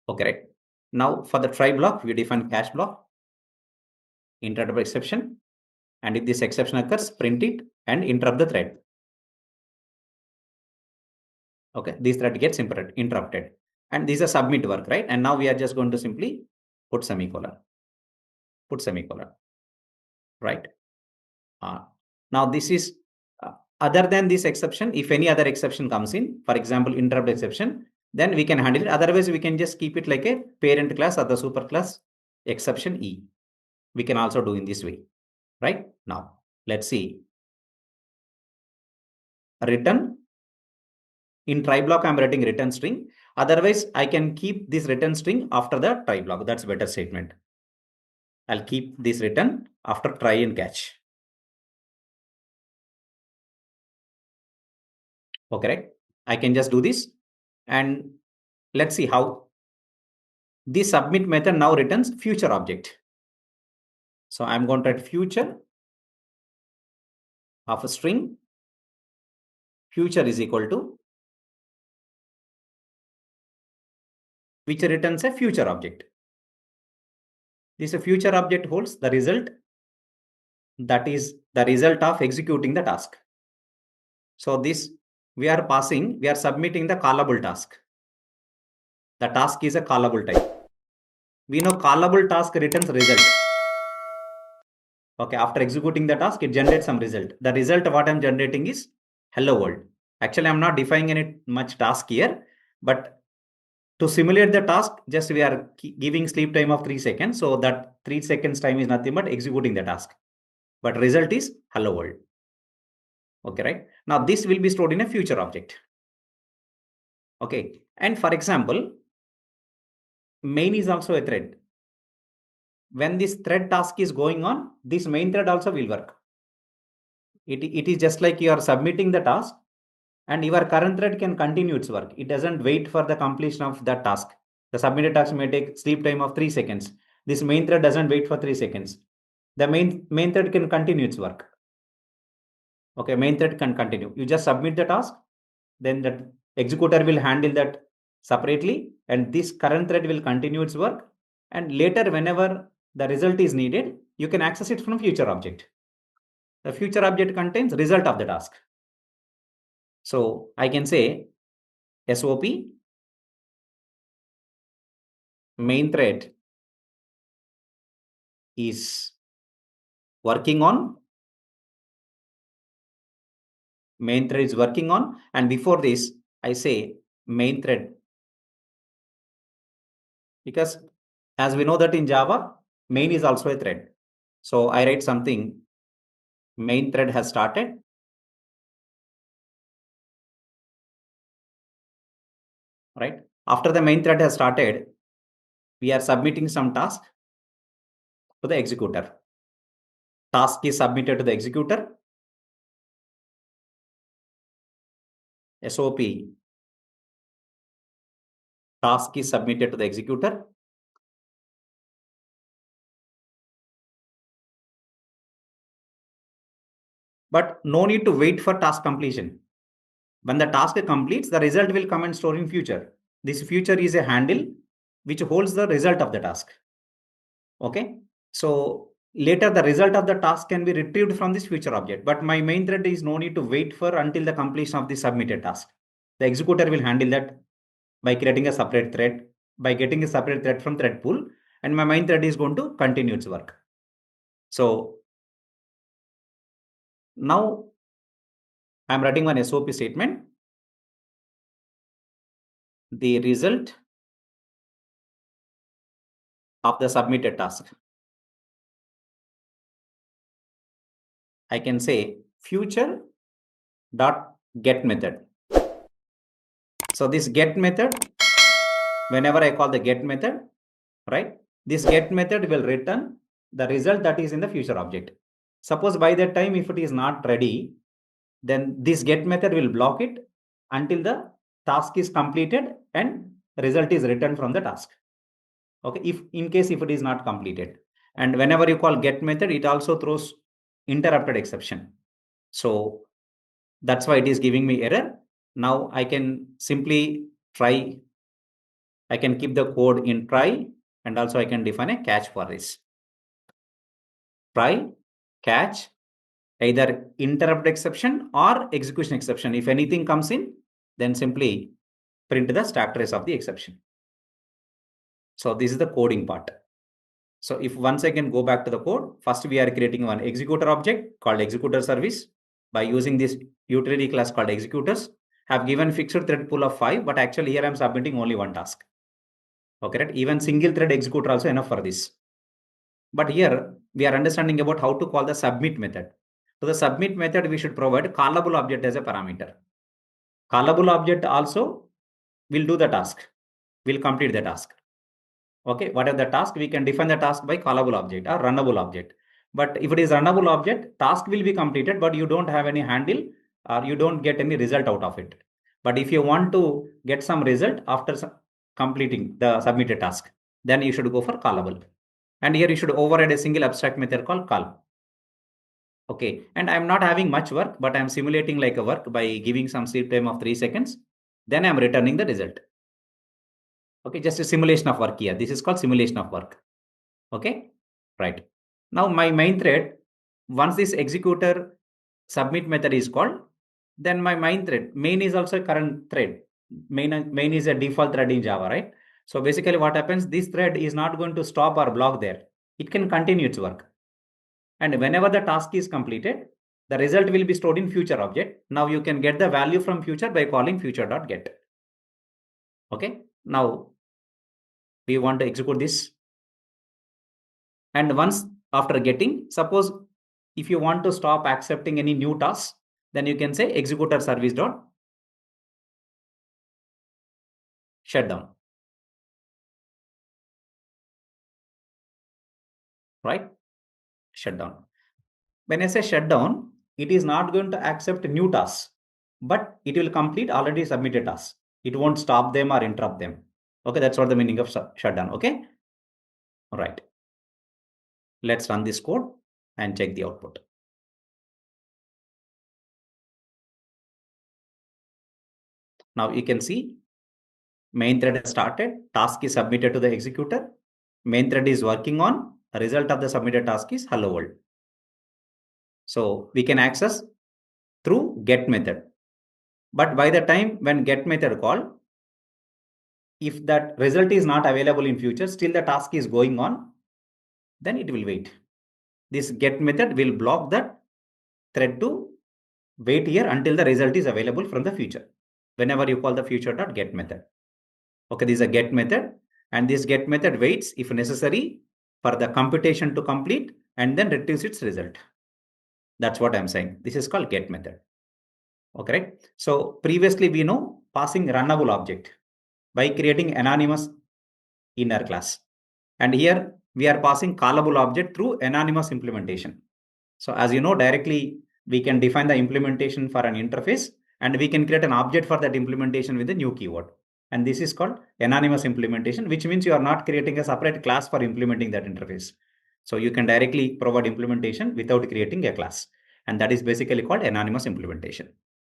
Okay, right. Now for the try block, we define catch block, interrupt exception, and if this exception occurs, print it and interrupt the thread. Okay, this thread gets interrupted. And this is a submit work, right? And now we are just going to simply put semicolon. Put semicolon. Right. Now this is other than this exception, if any other exception comes in, for example, interrupt exception, then we can handle it. Otherwise, we can just keep it like a parent class or the superclass exception E. We can also do in this way. Right? Now, let's see. Return. In try block, I'm writing return string. Otherwise, I can keep this return string after the try block. That's a better statement. I'll keep this return after try and catch. Okay, right? I can just do this. And let's see how this submit method now returns future object. So I'm going to write future of a string. Future is equal to which returns a future object. This future object holds the result, that is the result of executing the task. So this we are submitting the callable task. The task is a callable type. We know callable task returns result. Okay, after executing the task, it generates some result. The result of what I'm generating is hello world. Actually, I'm not defining any much task here, but to simulate the task, just we are giving sleep time of 3 seconds. So that 3 seconds time is nothing but executing the task. But result is hello world. Okay, right? Now this will be stored in a future object. Okay. And for example, main is also a thread. When this thread task is going on, this main thread also will work. It is just like you are submitting the task and your current thread can continue its work. It doesn't wait for the completion of that task. The submitted task may take sleep time of 3 seconds. This main thread doesn't wait for 3 seconds. the main thread can continue its work. Okay, main thread can continue. You just submit the task, then the executor will handle that separately, and this current thread will continue its work. And later, whenever the result is needed, you can access it from future object. The future object contains result of the task. So I can say SOP main thread is working on, and before this I say main thread, because as we know that in Java main is also a thread. So I write something, main thread has started, right? After the main thread has started, we are submitting some task to the executor. Task is submitted to the executor. SOP task is submitted to the executor. But no need to wait for task completion. When the task completes, the result will come and store in future. This future is a handle which holds the result of the task. Okay. So later the result of the task can be retrieved from this future object. But my main thread is no need to wait for until the completion of the submitted task. The executor will handle that by creating a separate thread, by getting a separate thread from thread pool, and my main thread is going to continue its work. So now I'm writing one SOP statement. The result of the submitted task. I can say future dot get method. So this get method, whenever I call the get method, right? This get method will return the result that is in the future object. Suppose by that time, if it is not ready, then this get method will block it until the task is completed and result is returned from the task. Okay, if in case if it is not completed. And whenever you call get method, it also throws interrupted exception. So that's why it is giving me error. Now I can simply try, I can keep the code in try, and also I can define a catch for this. Try, catch, either interrupt exception or execution exception. If anything comes in, then simply print the stack trace of the exception. So this is the coding part. So if once I can go back to the code, first we are creating one executor object called executor service by using this utility class called executors. Have given fixed thread pool of 5, but actually here I'm submitting only one task. Okay, right? Even single thread executor also enough for this. But here we are understanding about how to call the submit method. So the submit method, we should provide callable object as a parameter. Callable object also will do the task, will complete the task. Okay, whatever the task, we can define the task by callable object or runnable object. But if it is runnable object, task will be completed, but you don't have any handle or you don't get any result out of it. But if you want to get some result after completing the submitted task, then you should go for callable. And here you should override a single abstract method called call. Okay, and I'm not having much work, but I'm simulating like a work by giving some sleep time of 3 seconds. Then I'm returning the result. Okay, just a simulation of work here. This is called simulation of work. Okay, right. Now my main thread, once this executor submit method is called, then my main thread, main is also a current thread. Main is a default thread in Java, right? So basically what happens, this thread is not going to stop or block there. It can continue its work. And whenever the task is completed, the result will be stored in future object. Now you can get the value from future by calling future.get. Okay, now we want to execute this. And once after getting, suppose if you want to stop accepting any new tasks, then you can say executor service dot shutdown. Right? Shutdown. When I say shutdown, it is not going to accept new tasks, but it will complete already submitted tasks. It won't stop them or interrupt them. Okay, that's what the meaning of shutdown. Okay. All right. Let's run this code. and check the output. Now you can see main thread has started, task is submitted to the executor, main thread is working on, the result of the submitted task is hello world. So we can access through get method. But by the time when get method call, if that result is not available in future, still the task is going on, then it will wait. This get method will block that thread to wait here until the result is available from the future. Whenever you call the future.get method. Okay, this is a get method, and this get method waits if necessary for the computation to complete and then retrieves its result. That's what I'm saying. This is called get method. Okay, right? So previously we know passing runnable object by creating anonymous inner class. And here we are passing callable object through anonymous implementation. So as you know, directly we can define the implementation for an interface, and we can create an object for that implementation with a new keyword. And this is called anonymous implementation, which means you are not creating a separate class for implementing that interface. So you can directly provide implementation without creating a class. And that is basically called anonymous implementation.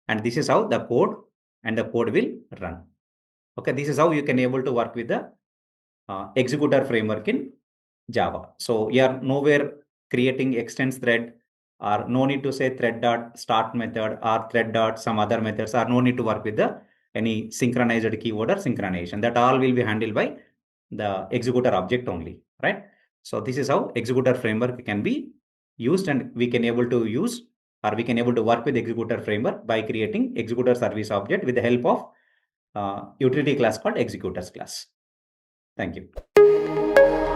And this is how the code will run. Okay, this is how you can able to work with the executor framework in Java. So you are nowhere creating extends thread, or no need to say thread.start method or thread. Some other methods, or no need to work with the any synchronized keyword or synchronization. That all will be handled by the executor object only, right? So this is how executor framework can be used, and we can able to use, or we can able to work with executor framework by creating executor service object with the help of utility class called executors class. Thank you.